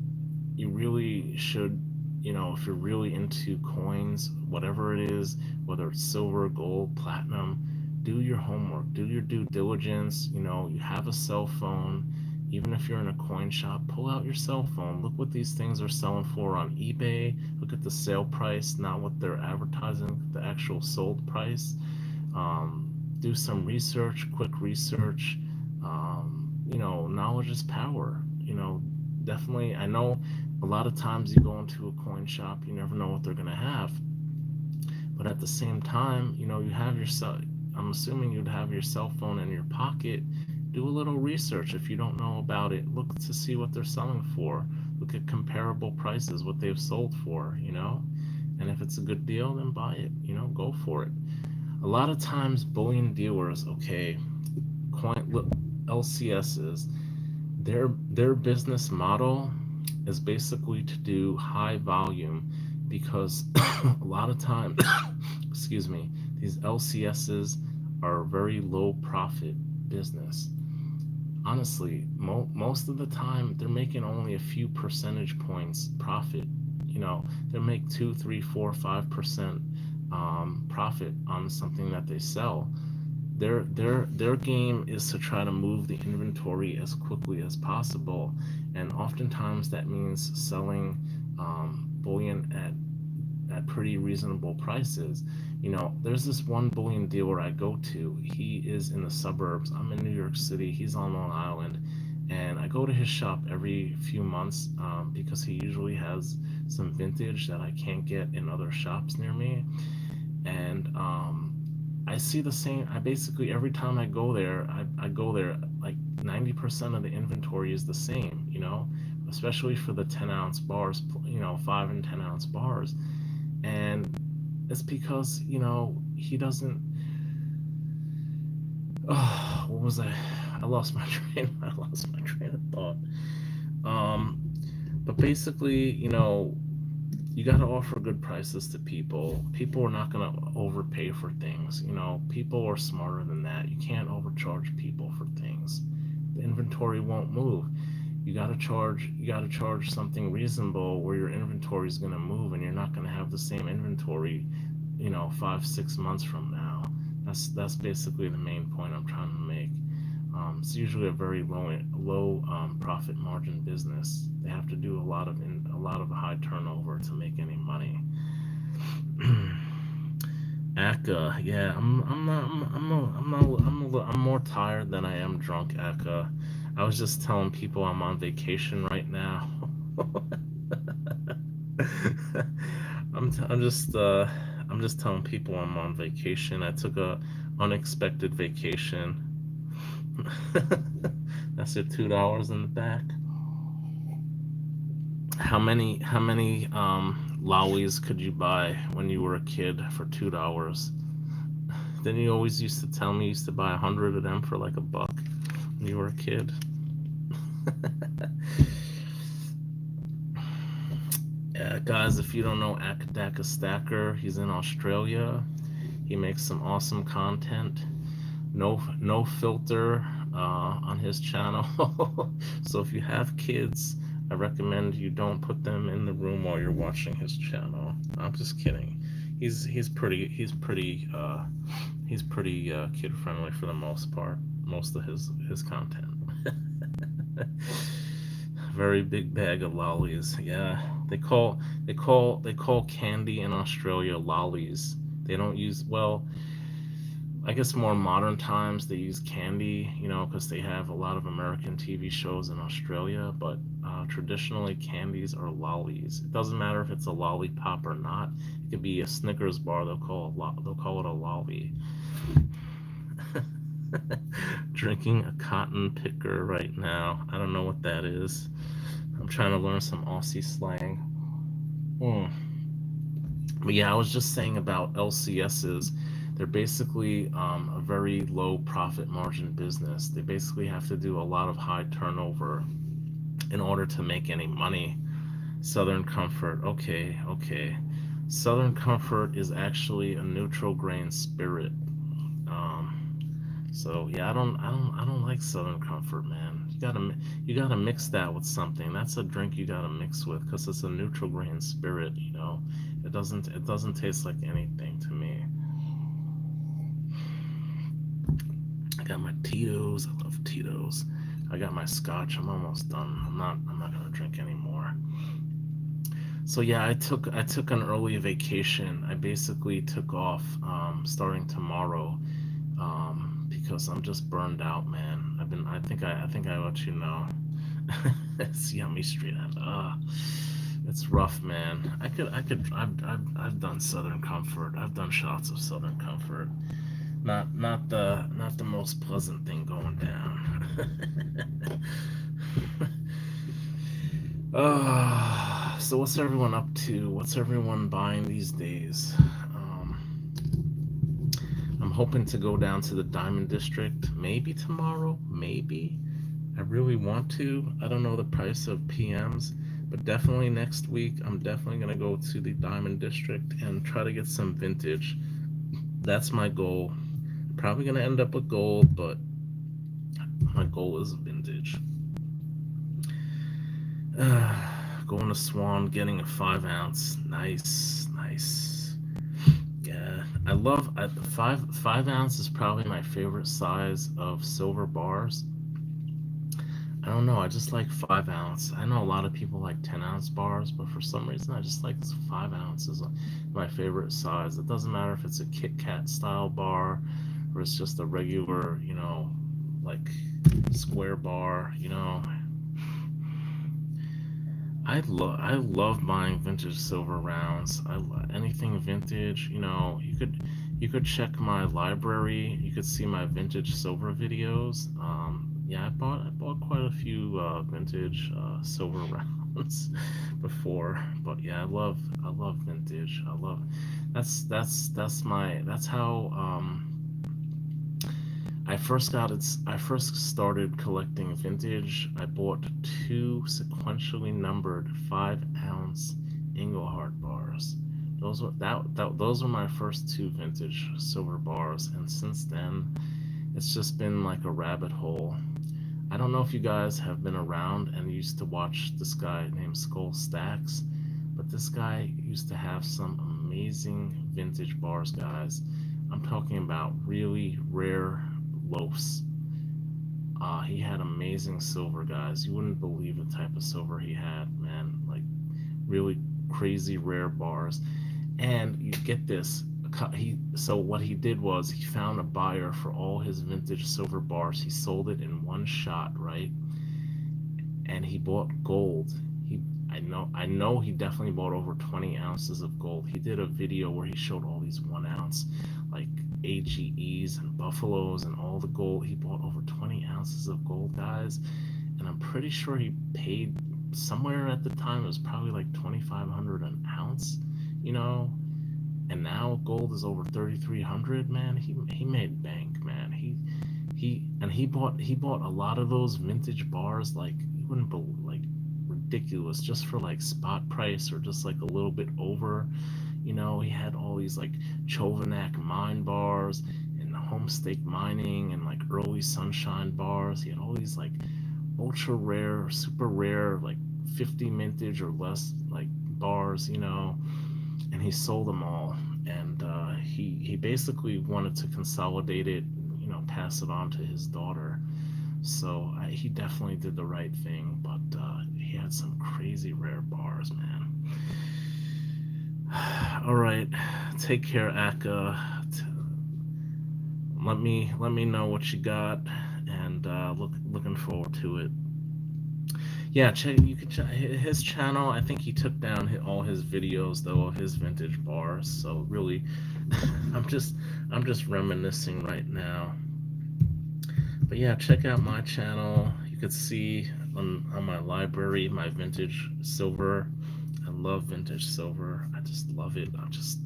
should, if you're really into coins, whatever it is, whether it's silver, gold, platinum, do your homework, do your due diligence. You have a cell phone. Even if you're in a coin shop, pull out your cell phone. Look what these things are selling for on eBay. Look at the sale price, not what they're advertising, the actual sold price. Do some research, quick research. Knowledge is power. Definitely. I know a lot of times you go into a coin shop, you never know what they're going to have. But at the same time, you have your cell. I'm assuming you'd have your cell phone in your pocket. Do a little research. If you don't know about it, look to see what they're selling for. Look at comparable prices, what they've sold for. And if it's a good deal, then buy it. Go for it. A lot of times, bullion dealers, okay, LCSs, their business model is basically to do high volume, because a lot of times, excuse me, these LCSs are very low profit business. Honestly, most of the time they're making only a few percentage points profit. They make 2, 3, 4, 5% profit on something that they sell. Their game is to try to move the inventory as quickly as possible, and oftentimes that means selling bullion at pretty reasonable prices. There's this one bullion dealer I go to. He is in the suburbs. I'm in New York City. He's on Long Island, and I go to his shop every few months because he usually has some vintage that I can't get in other shops near me. And I see the same. I basically every time I go there like 90% of the inventory is the same. Especially for the 10-ounce bars. 5 and 10 ounce bars, and it's because he doesn't. Oh, what was I? I lost my train. I lost my train of thought. Um, but basically, you got to offer good prices to people. People are not going to overpay for things. People are smarter than that. You can't overcharge people for things. The inventory won't move. You got to charge something reasonable where your inventory is going to move, and you're not going to have the same inventory 5 6 months from now. That's basically the main point I'm trying to make. It's usually a very low profit margin business. They have to do a lot of high turnover to make any money. Aka, yeah, I'm more tired than I am drunk. Aka, I was just telling people I'm on vacation right now. I'm just telling people I'm on vacation. I took a unexpected vacation. That's your $2 in the back. How many lollies could you buy when you were a kid for $2? Then you always used to tell me you used to buy 100 of them for like a buck when you were a kid. Yeah, guys, if you don't know Akadaka Stacker, he's in Australia. He makes some awesome content. No filter on his channel. So if you have kids, I recommend you don't put them in the room while you're watching his channel. I'm just kidding. He's pretty kid friendly for the most part. Most of his content. Very big bag of lollies. Yeah, they call candy in Australia lollies. They don't use, well, I guess more modern times they use candy, because they have a lot of American TV shows in Australia. But traditionally, candies are lollies. It doesn't matter if it's a lollipop or not. It could be a Snickers bar. They'll call it a lolly. Drinking a cotton picker right now. I don't know what that is. I'm trying to learn some Aussie slang. Mm. But yeah, I was just saying about LCSs. They're basically a very low profit margin business. They basically have to do a lot of high turnover in order to make any money. Southern Comfort, okay, okay. Southern Comfort is actually a neutral grain spirit. So yeah, I don't like Southern Comfort, man. You gotta mix that with something. That's a drink you gotta mix with because it's a neutral grain spirit. It doesn't taste like anything to me. I got my Tito's. I love Tito's. I got my Scotch. I'm almost done. I'm not gonna drink anymore. So yeah, I took an early vacation. I basically took off starting tomorrow because I'm just burned out, man. I think I let you know. It's Yummy Street. It's rough, man. I've done Southern Comfort. I've done shots of Southern Comfort. Not the most pleasant thing going down. So what's everyone up to? What's everyone buying these days? I'm hoping to go down to the Diamond District maybe tomorrow, maybe. I really want to. I don't know the price of PMs, but definitely next week I'm definitely going to go to the Diamond District and try to get some vintage. That's my goal. Probably going to end up with gold, but my goal is vintage. Going to Swan, getting a 5 ounce. Nice, nice. Yeah, I love 5 ounce is probably my favorite size of silver bars. I don't know. I just like 5 ounce. I know a lot of people like 10 ounce bars, but for some reason I just like 5 ounces. My favorite size. It doesn't matter if it's a Kit Kat style bar or it's just a regular, like square bar. I love buying vintage silver rounds. Anything vintage. You could check my library. You could see my vintage silver videos. Yeah, I bought quite a few vintage silver rounds before. But yeah, I love vintage. That's how I first started collecting vintage. I bought two sequentially numbered 5 ounce Engelhard bars. Those were my first two vintage silver bars, and since then it's just been like a rabbit hole. I don't know if you guys have been around and used to watch this guy named Skull Stacks, but this guy used to have some amazing vintage bars, guys. I'm talking about really rare loafs. He had amazing silver, guys. You wouldn't believe the type of silver he had, man. Like really crazy rare bars. And you get this. So what he did was he found a buyer for all his vintage silver bars. He sold it in one shot, right? And he bought gold. He I know he definitely bought over 20 ounces of gold. He did a video where he showed all these 1 ounce like AGEs and buffaloes and all the gold. He bought over 20 ounces of gold, guys. And I'm pretty sure he paid somewhere at the time, it was probably like 2,500 an ounce, you know. And now gold is over 3,300. Man, he made bank, man. He bought a lot of those vintage bars, like you wouldn't believe, like ridiculous, just for like spot price or just like a little bit over. He had all these like Chovanak mine bars and Homestake mining and like early sunshine bars. He had all these like ultra rare, super rare, like 50 mintage or less like bars, and he sold them all. And he basically wanted to consolidate it, pass it on to his daughter. So he definitely did the right thing, but he had some crazy rare bars, man. All right, take care, Akka. Let me know what you got, and looking forward to it. Yeah, check. You can check his channel. I think he took down all his videos though of his vintage bars. So really, I'm just I'm just reminiscing right now. But yeah, check out my channel. You could see on my library my vintage silver. I love vintage silver. I just love it. I'm just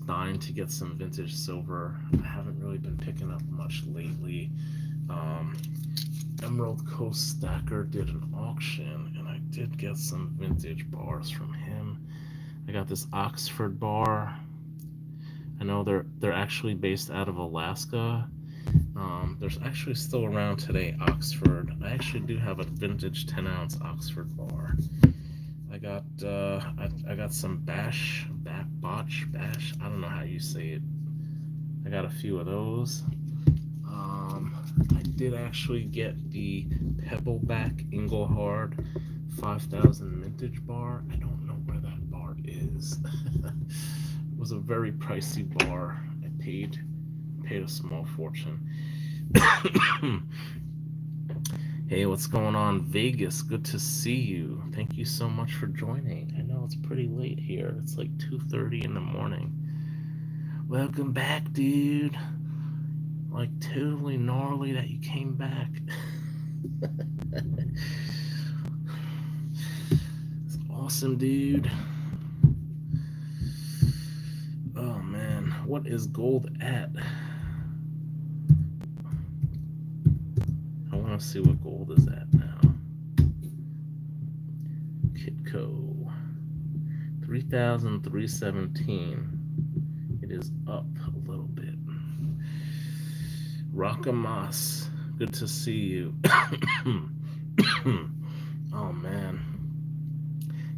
dying to get some vintage silver. I haven't really been picking up much lately. Um, Emerald Coast Stacker did an auction, and I did get some vintage bars from him. I got this Oxford bar. I know they're actually based out of Alaska. There's actually still around today Oxford. I actually do have a vintage 10 ounce Oxford bar. I got some botch bash. I don't know how you say it. I got a few of those. I did actually get the Pebbleback Engelhard 5,000 vintage bar. I don't know where that bar is. It was a very pricey bar. I paid a small fortune. Hey, what's going on, Vegas? Good to see you. Thank you so much for joining. I know it's pretty late here. It's like 2:30 in the morning. Welcome back, dude. Like totally gnarly that you came back. It's awesome, dude. Oh man, what is gold at? I want to see what gold is at now. Kitco 3,317. It is up a little bit. Rockamas, good to see you. Oh man,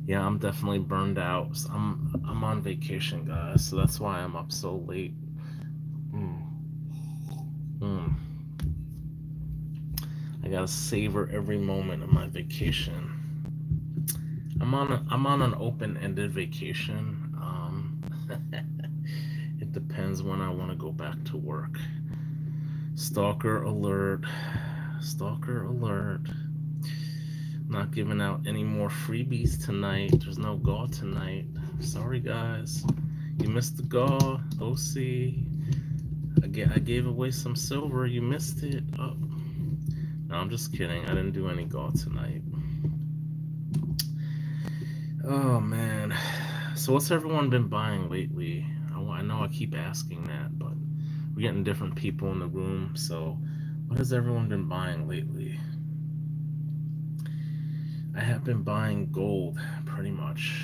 Yeah, I'm definitely burned out. I'm on vacation, guys, so that's why I'm up so late. Mm, mm. I gotta savor every moment of my vacation. I'm on an open-ended vacation. It depends when I want to go back to work. Stalker alert. Stalker alert. Not giving out any more freebies tonight. There's no GAW tonight. Sorry, guys. You missed the GAW. OC. I gave away some silver. You missed it. Oh. No, I'm just kidding. I didn't do any GAW tonight. Oh, man. So, what's everyone been buying lately? I know I keep asking that, but we're getting different people in the room. So, what has everyone been buying lately? I have been buying gold pretty much.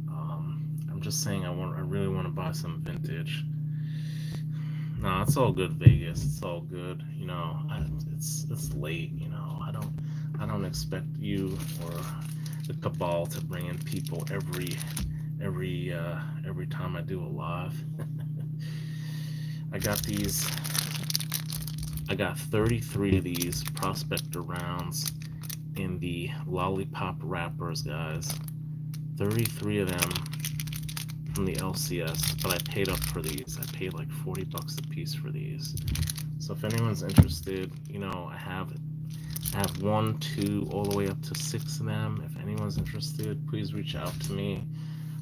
I'm just saying I really want to buy some vintage. No, it's all good, Vegas. It's all good. It's late. I don't expect you or the cabal to bring in people every time I do a live. I got these. I got 33 of these prospector rounds in the lollipop wrappers, guys. 33 of them from the LCS, but I paid up for these. I paid like 40 bucks a piece for these. So if anyone's interested, I have one, two, all the way up to six of them. If anyone's interested, please reach out to me.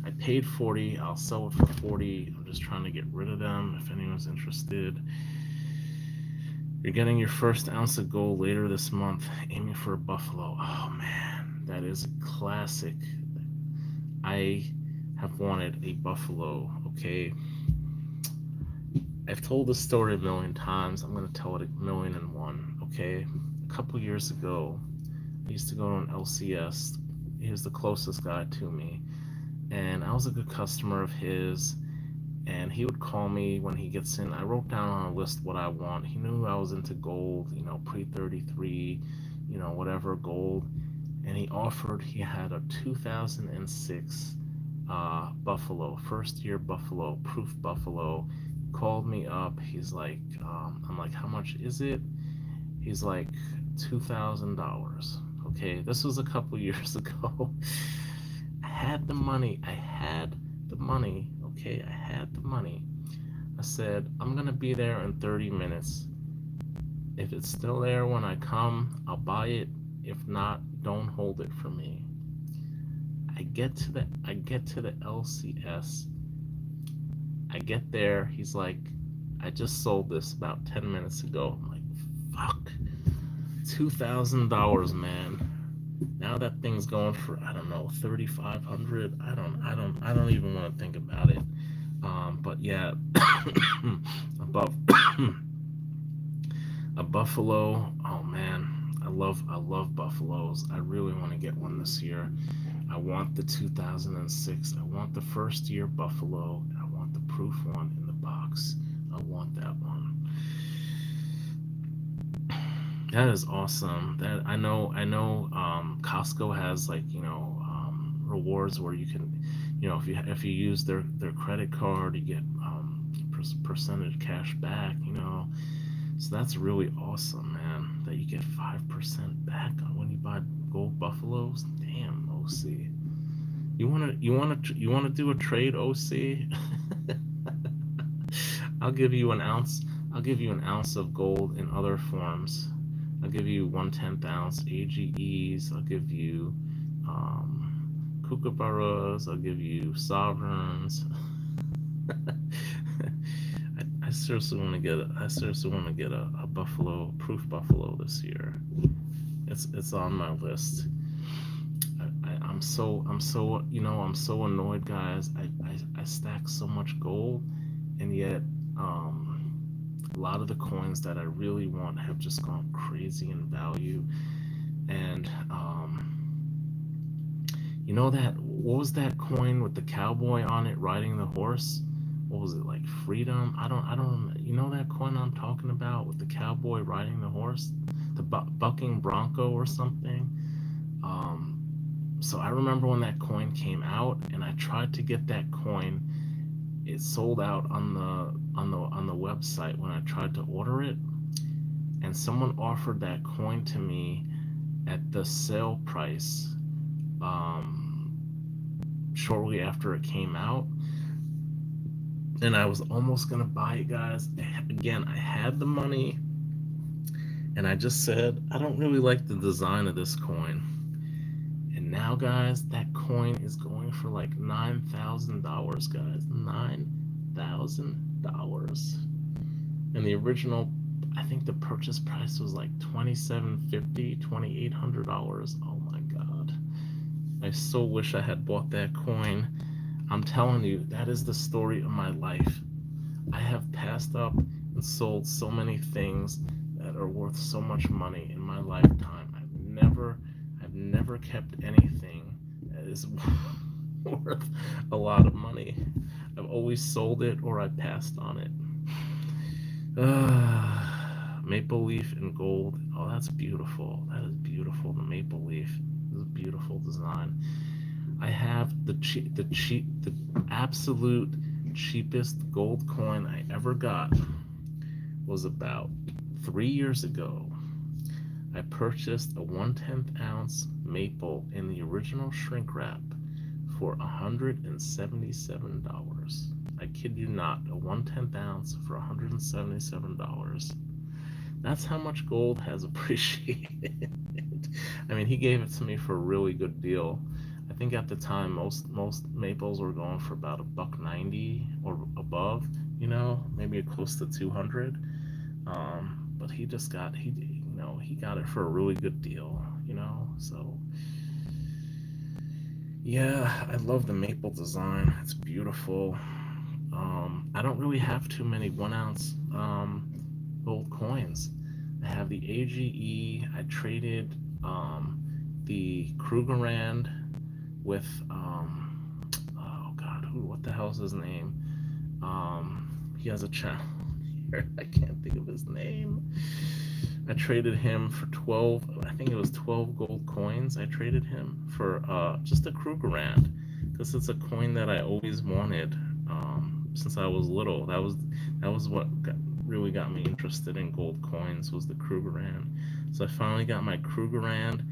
I paid 40. I'll sell it for 40. I'm just trying to get rid of them. If anyone's interested, you're getting your first ounce of gold later this month. Aiming for a buffalo. Oh man, that is a classic. I have wanted a buffalo. Okay, I've told this story a million times. I'm gonna tell it a million and one. Okay, a couple years ago, I used to go to an LCS. He was the closest guy to me, and I was a good customer of his. And he would call me when he gets in. I wrote down on a list what I want. He knew I was into gold, pre 33, whatever gold. And he had a 2006 Buffalo, first year Buffalo, proof Buffalo. Called me up. He's like, I'm like, how much is it? He's like, $2,000. Okay, this was a couple years ago. I had the money. I had the money. Okay, I had the money. I said, I'm gonna be there in 30 minutes. If it's still there when I come, I'll buy it. If not, don't hold it for me. I get to the LCS. I get there. He's like, I just sold this about 10 minutes ago. I'm like, fuck. $2,000, man. Now that thing's going for, I don't know, 3,500. I don't even want to think about it. But yeah, above a buffalo. Oh man, I love buffaloes. I really want to get one this year. I want the 2006. I want the first year buffalo. I want the proof one in the box. I want that one. That is awesome. That Costco has like rewards where you can, if you use their credit card, you get percentage cash back. So that's really awesome, man. That you get 5% back when you buy gold buffaloes. Damn, OC. You wanna do a trade, OC? I'll give you an ounce. I'll give you an ounce of gold in other forms. I'll give you 1/10 ounce AGEs. I'll give you kookaburras. I'll give you sovereigns. I seriously want to get a buffalo proof buffalo this year. It's on my list. I'm so annoyed, guys. I stack so much gold, and yet a lot of the coins that I really want have just gone crazy in value. And that what was that coin with the cowboy on it riding the horse? What was it, like freedom? I don't. You know that coin I'm talking about with the cowboy riding the horse, the bucking bronco or something. Um, So I remember when that coin came out, and I tried to get that coin. It sold out on the website when I tried to order it, and someone offered that coin to me at the sale price um, shortly after it came out, and I was almost gonna buy it, guys. Again, I had the money, and I just said I don't really like the design of this coin. And now, guys, that coin is going for like $9,000, guys. $9,000. And the original, I think the purchase price was like $2,750, $2,800. Oh my God. I so wish I had bought that coin. I'm telling you, that is the story of my life. I have passed up and sold so many things that are worth so much money in my lifetime. I've never kept anything that is worth a lot of money. I've always sold it or I passed on it. Maple leaf and gold. Oh, that's beautiful. That is beautiful. The maple leaf is a beautiful design. I have the absolute cheapest gold coin I ever got was about 3 years ago. I purchased a 1/10 ounce maple in the original shrink wrap for $177. I kid you not, a 1/10 ounce for $177. That's how much gold has appreciated. I mean, he gave it to me for a really good deal. I think at the time most maples were going for about a buck 90 or above, maybe close to 200. But he just got he got it for a really good deal. So yeah, I love the maple design. It's beautiful. I don't really have too many 1 ounce gold coins. I have the AGE. I traded the Krugerrand with oh God, what the hell's his name? He has a channel here. I can't think of his name. I traded him for 12. I think it was 12 gold coins. I traded him for just a Krugerrand because it's a coin that I always wanted since I was little. That was what really got me interested in gold coins was the Krugerrand. So I finally got my Krugerrand,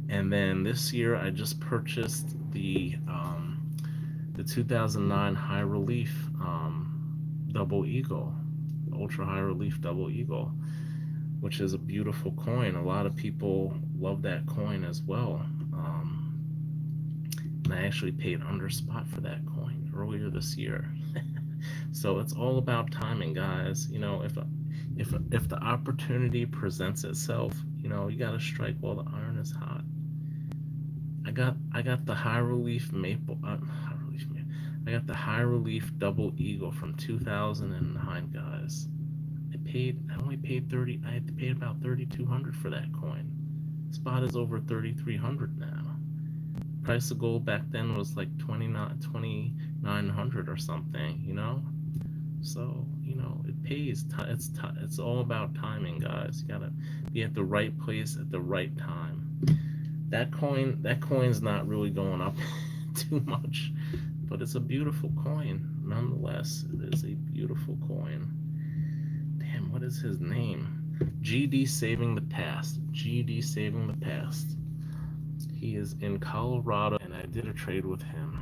and then this year I just purchased the 2009 high relief double eagle, ultra high relief double eagle, which is a beautiful coin. A lot of people love that coin as well. And I actually paid under spot for that coin earlier this year. So it's all about timing, guys. If the opportunity presents itself, you got to strike while the iron is hot. I got the high relief maple. I got the high relief double eagle from 2009, guys. I only paid 30. I had to pay about 3,200 for that coin. Spot is over 3,300 now. Price of gold back then was like 2,900 or something. So it pays. It's all about timing, guys. You gotta be at the right place at the right time. That coin's not really going up too much, but it's a beautiful coin nonetheless. It is a beautiful coin. Damn, what is his name? GD Saving the Past. GD Saving the Past. He is in Colorado, and I did a trade with him.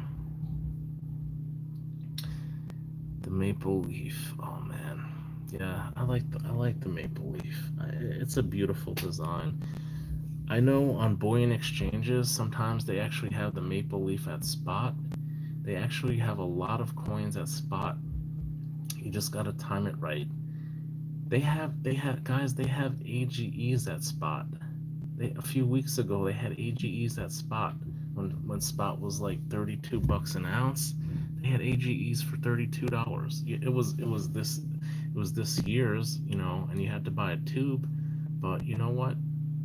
The maple leaf. Oh man, yeah, I like the maple leaf. It's a beautiful design. I know on bullion exchanges sometimes they actually have the maple leaf at spot. They actually have a lot of coins at spot. You just gotta time it right. They have AGEs at spot. A few weeks ago they had AGEs at spot when spot was like $32 an ounce. They had AGEs for $32. It was this year's, and you had to buy a tube. But you know what?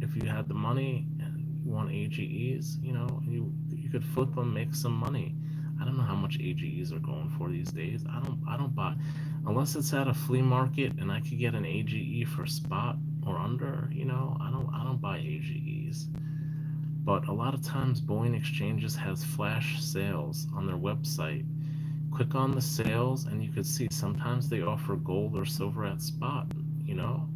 If you had the money and you want AGEs, you could flip them, make some money. I don't know how much AGEs are going for these days. I don't buy unless it's at a flea market and I could get an AGE for spot or under. I don't buy AGEs. But a lot of times bullion exchanges has flash sales on their website. Click on the sales and you could see sometimes they offer gold or silver at spot, you know?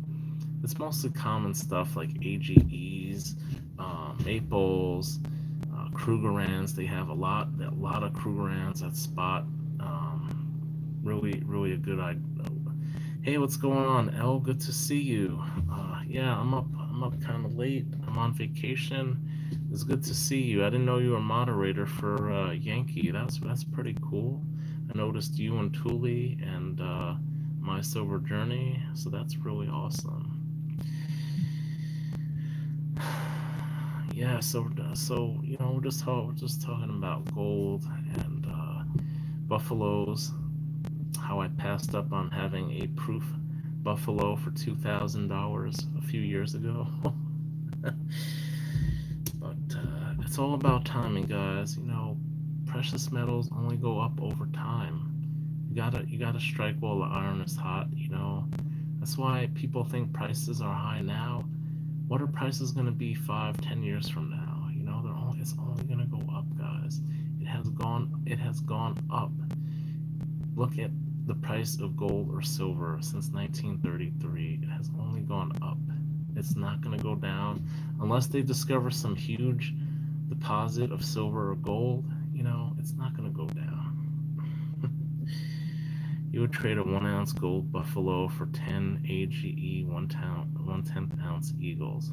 It's mostly common stuff like AGEs, maples, Krugerrands. They have a lot of Krugerrands at spot. Really a good idea. Hey, what's going on, El? Good to see you. Yeah, I'm up kind of late. I'm on vacation. It's good to see you. I didn't know you were a moderator for Yankee. That's pretty cool. I noticed you and Thule and My Silver Journey. So that's really awesome. Yeah, so we're just talking about gold and buffaloes. How I passed up on having a proof buffalo for $2,000 a few years ago. But it's all about timing, guys. Precious metals only go up over time. You gotta strike while the iron is hot. That's why people think prices are high now. What are prices going to be 5, 10 years from now? It's only going to go up, guys. It has gone up. Look at the price of gold or silver since 1933. It has only gone up. It's not going to go down unless they discover some huge deposit of silver or gold. It's not going to go down. You would trade a 1 ounce gold buffalo for 10 AGE 1/10 ounce eagles.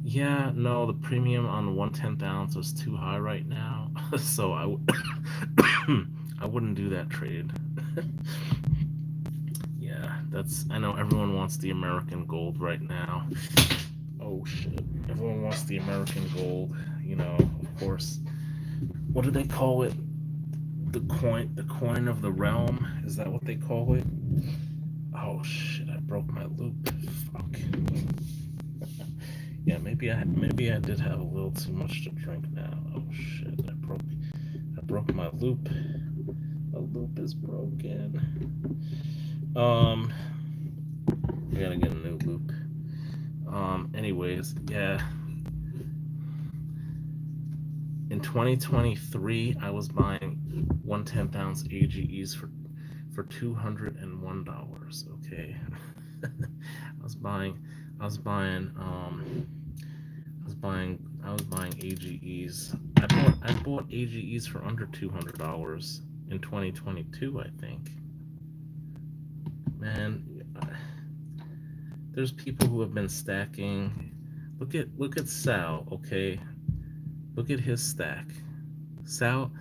Yeah, no, the premium on the 1/10 ounce is too high right now, so I wouldn't do that trade. Yeah, I know everyone wants the American gold right now. Oh shit, everyone wants the American gold. Of course. What do they call it? The coin of the realm. Is that what they call it? Oh shit! I broke my loop. Fuck. Yeah, maybe I did have a little too much to drink now. Oh shit! I broke my loop. The loop is broken. I gotta get a new loop. Anyways, yeah. In 2023, I was buying 1/10 ounce AGEs for $201. Okay, I was buying, I was buying, I was buying AGEs. I bought AGEs for under $200 in 2022. I think. Man, there's people who have been stacking. Look at Sal. Okay, look at his stack. Sal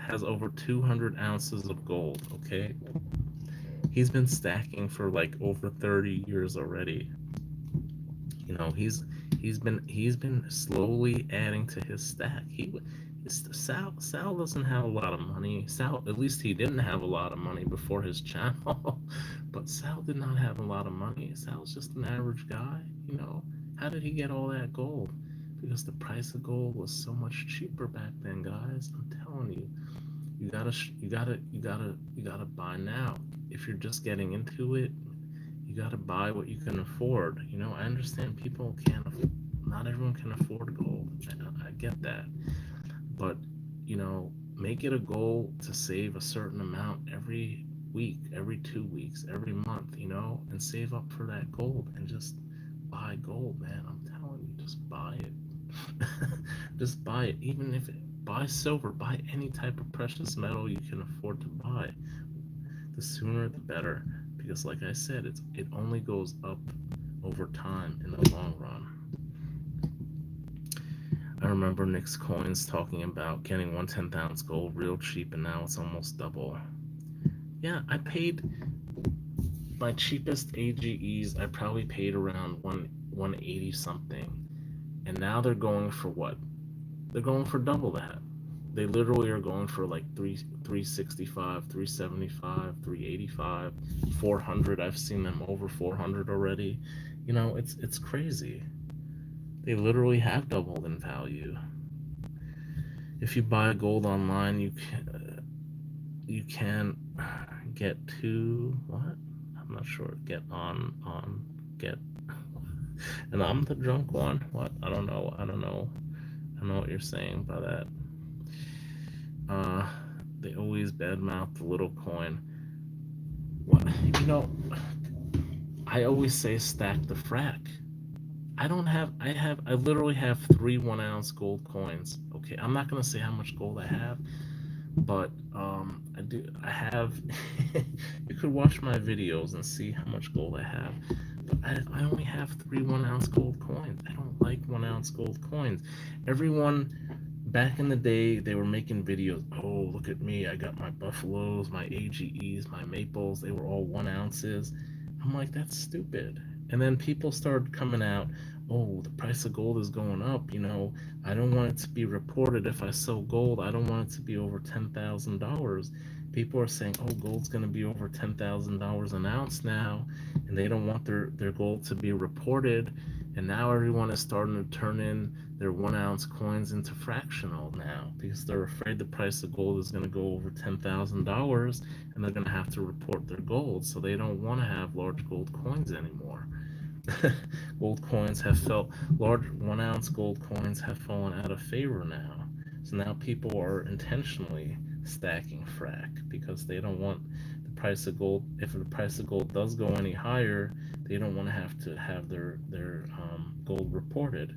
has over 200 ounces of gold. Okay, he's been stacking for like over 30 years already. He's been slowly adding to his stack. Sal doesn't have a lot of money. Sal, at least he didn't have a lot of money before his channel. But Sal did not have a lot of money. Sal's just an average guy. How did he get all that gold? Because the price of gold was so much cheaper back then, guys. I'm telling you, you gotta buy now. If you're just getting into it, you gotta buy what you can afford. I understand people can't. Not everyone can afford gold. I get that, but make it a goal to save a certain amount every week, every 2 weeks, every month. And save up for that gold and just buy gold, man. I'm telling you, just buy it. Just buy it, even if buy silver, buy any type of precious metal you can afford to buy. The sooner the better, because like I said, it only goes up over time in the long run. I remember Nick's Coins talking about getting 1/10 ounce gold real cheap, and now it's almost double. Yeah, I paid my cheapest AGEs. I probably paid around 180 something, and now they're going for what? They're going for double that. They literally are going for like 365, 375, 385, 400. I've seen them over 400 already. It's crazy. They literally have doubled in value. If you buy gold online, you can get to what? I'm not sure. Get on get. And I'm the drunk one. What? I don't know. I don't know. I don't know what you're saying by that. Uh, they always badmouth the little coin. What? You know, I always say stack the frack. I don't have. I literally have 3 1 ounce gold coins. Okay, I'm not gonna say how much gold I have, but I do. I have. You could watch my videos and see how much gold I have. But I only have 3 1 ounce gold coins. I don't like 1 ounce gold coins. Everyone back in the day, they were making videos. Oh, look at me! I got my buffaloes, my AGEs, my maples. They were all 1 ounces. I'm like, that's stupid. And then people started coming out. Oh, the price of gold is going up. I don't want it to be reported if I sell gold. I don't want it to be over $10,000. People are saying, oh, gold's going to be over $10,000 an ounce now, and they don't want their gold to be reported. And now everyone is starting to turn in their 1 ounce coins into fractional now because they're afraid the price of gold is going to go over $10,000 and they're going to have to report their gold. So they don't want to have large gold coins anymore. Gold coins have felt large 1 ounce gold coins have fallen out of favor now. So now people are intentionally stacking frac because they don't want the price of gold. If the price of gold does go any higher, they don't want to have their gold reported.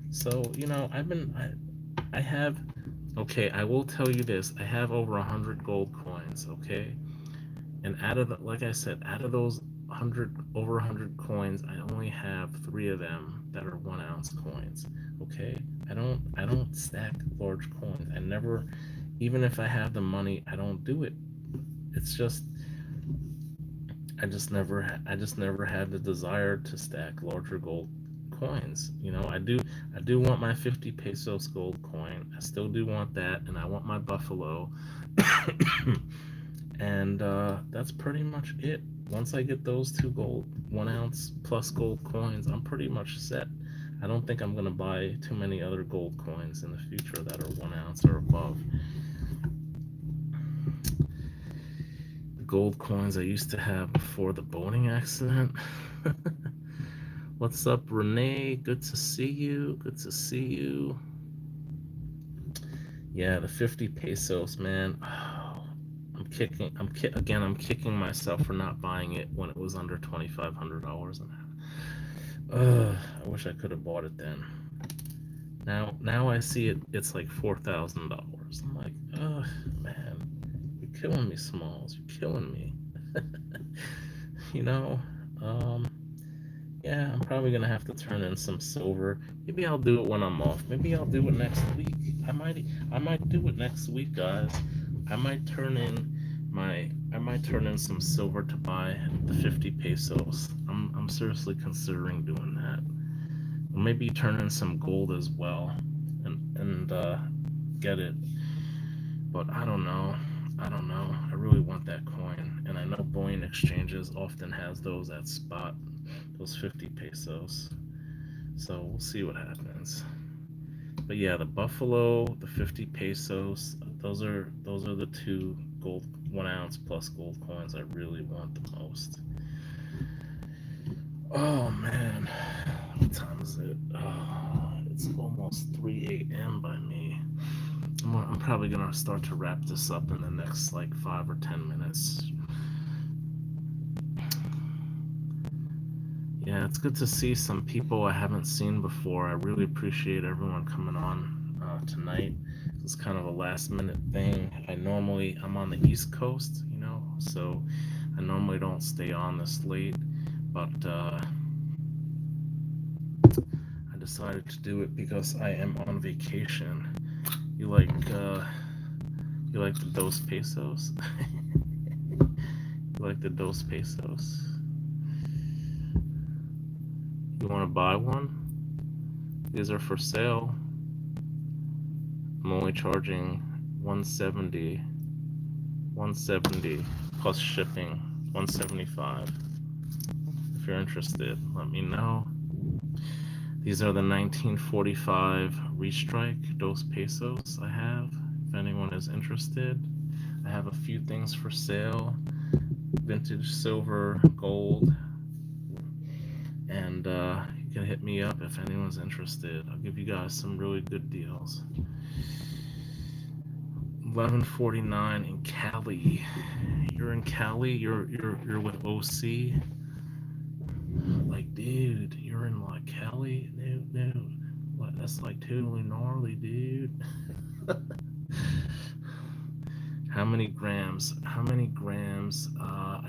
So I have okay. I will tell you this: I have over 100 gold coins. Okay, and like I said, out of those 100 coins, I only have 3 of them that are 1 ounce coins. Okay, I don't stack large coins. I never, even if I have the money, I don't do it. It's just I just never had the desire to stack larger gold coins. I do want my 50 pesos gold coin. I still do want that, and I want my buffalo. And that's pretty much it. Once I get those two gold 1 ounce plus gold coins, I'm pretty much set. I don't think I'm gonna buy too many other gold coins in the future that are 1 ounce or above. The gold coins I used to have before the boating accident. What's up, Renee? Good to see you. Good to see you. Yeah, the 50 pesos, man. Oh, I'm kicking myself for not buying it when it was under $2,500 an hour. I wish I could have bought it then. Now I see it's like $4,000. I'm like, man, you're killing me, Smalls. You're killing me. you know, um, yeah, I'm probably gonna have to turn in some silver. Maybe I'll do it when I'm off. Maybe I'll do it next week. I might do it next week, guys. I might turn in I might turn in some silver to buy the 50 pesos. I'm seriously considering doing that. Or maybe turn in some gold as well and get it. But I don't know. I don't know. I really want that coin. And I know bullion exchanges often has those at spot, those 50 pesos. So we'll see what happens. But yeah, the buffalo, the 50 pesos, those are the two gold 1 ounce plus gold coins I really want the most. Oh man, what time is it? It's almost 3 a.m. by me. I'm probably gonna start to wrap this up in the next like 5 or 10 minutes. Yeah, it's good to see some people I haven't seen before. I really appreciate everyone coming on tonight. It's kind of a last minute thing. I'm on the East Coast, so I normally don't stay on this late, but I decided to do it because I am on vacation. You like the Dos Pesos? You like the Dos Pesos? You want to buy one? These are for sale. I'm only charging 170 plus shipping, 175. If you're interested, let me know. These are the 1945 Restrike Dos Pesos I have. If anyone is interested, I have a few things for sale: vintage silver, gold, and And you can hit me up if anyone's interested. I'll give you guys some really good deals. 1149 in Cali. You're in Cali. You're with OC. Like, dude, you're in like Cali. No. What? That's like totally gnarly, dude. How many grams? I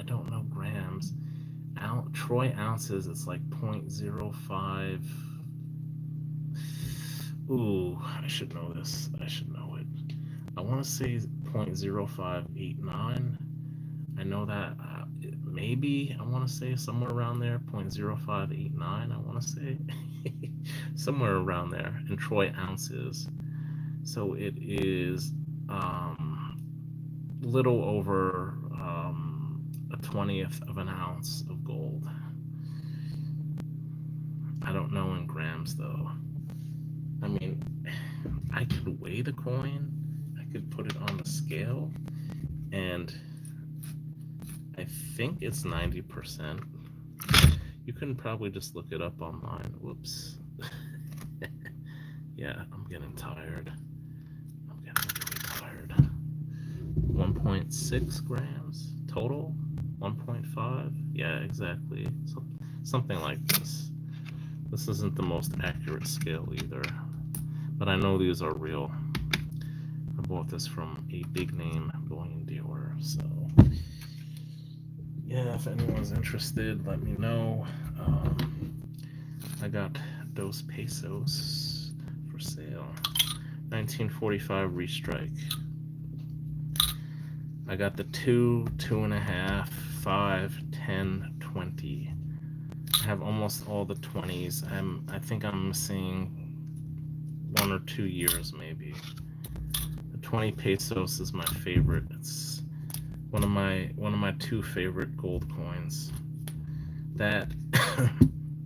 don't know grams. Troy ounces, it's like 0.05. Ooh, I should know this. I should know it. I want to say 0.0589. I know that maybe I want to say somewhere around there, 0.0589. I want to say somewhere around there in Troy ounces. So it is little over a 20th of an ounce of gold. I don't know in grams though. I mean, I could weigh the coin, I could put it on the scale, and I think it's 90%. You can probably just look it up online. Whoops. Yeah, I'm getting tired. 1.6 grams total. 1.5. Yeah, exactly. So, something like this. This isn't the most accurate scale either, but I know these are real. I bought this from a big name bullion dealer, so yeah, if anyone's interested, let me know. I got those pesos for sale. 1945 restrike. I got the 2, 2.5, 5, 10, 20. I have almost all the 20s. I think I'm missing 1 or 2 years maybe. The 20 pesos is my favorite. It's one of my 2 favorite gold coins. That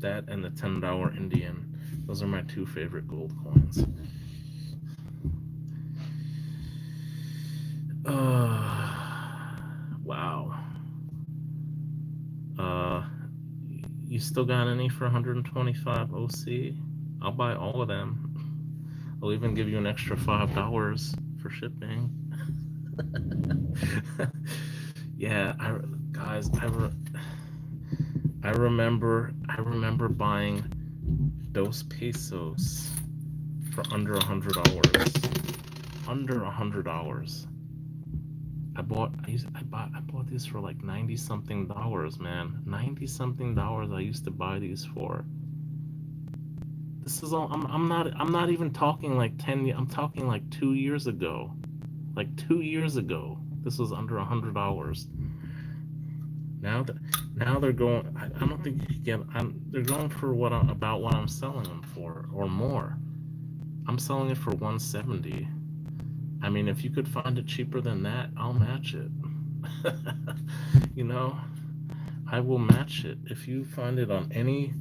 that and the $10 Indian. Those are my 2 favorite gold coins. Wow. You still got any for 125 OC? I'll buy all of them. I'll even give you an extra $5 for shipping. Yeah, I remember buying those pesos for under $100. Under $100. I bought these for like $90 something, man. $90 something I used to buy these for. This is all I'm not even talking like 10. I'm talking like 2 years ago. Like 2 years ago, this was under $100. Now they're going. I don't think you can get. They're going for about what I'm selling them for or more. I'm selling it for 170. I mean, if you could find it cheaper than that, I'll match it. You know, I will match it. If you find it on any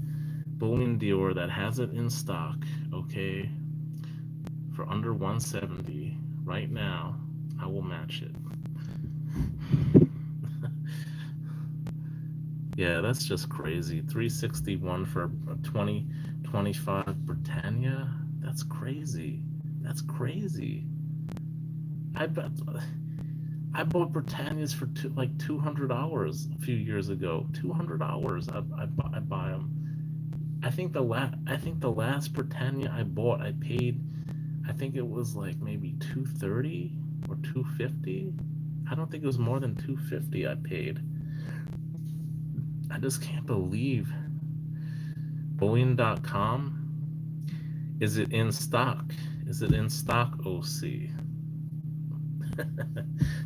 bullion dealer that has it in stock, okay, for under 170 right now, I will match it. Yeah, that's just crazy. 361 for 2025 Britannia. That's crazy. That's crazy. I bought Britannias for like $200 a few years ago. $200. I buy them. I think the last Britannia I bought, I paid. I think it was like maybe $230 or $250. I don't think it was more than $250 I paid. I just can't believe. Bullion.com. Is it in stock? Is it in stock, OC?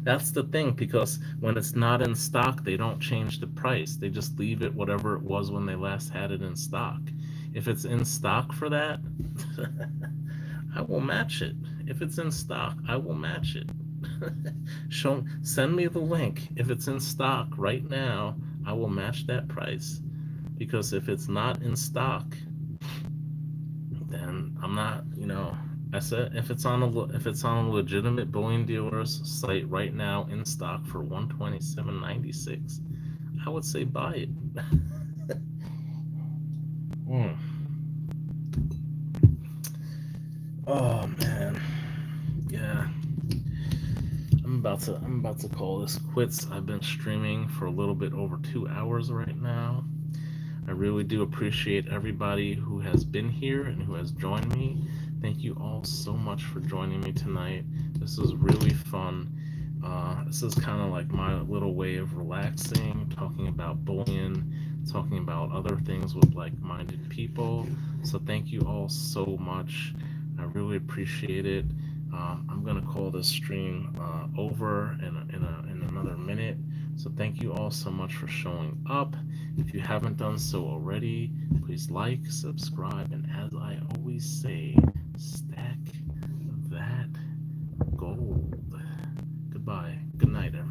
That's the thing, because when it's not in stock, they don't change the price. They just leave it whatever it was when they last had it in stock. If it's in stock for that, I will match it. If it's in stock, I will match it. Send me the link. If it's in stock right now, I will match that price. Because if it's not in stock, then I'm not, I said if it's on a legitimate bullion dealer's site right now in stock for $127.96, I would say buy it. Oh man, yeah. I'm about to call this quits. I've been streaming for a little bit over 2 hours right now. I really do appreciate everybody who has been here and who has joined me. Thank you all so much for joining me tonight. This was really fun. This is kind of like my little way of relaxing, talking about bullying, talking about other things with like minded people. So, thank you all so much. I really appreciate it. I'm gonna call this stream over in another minute. So thank you all so much for showing up. If you haven't done so already, please like, subscribe, and as I always say, stack that gold. Goodbye.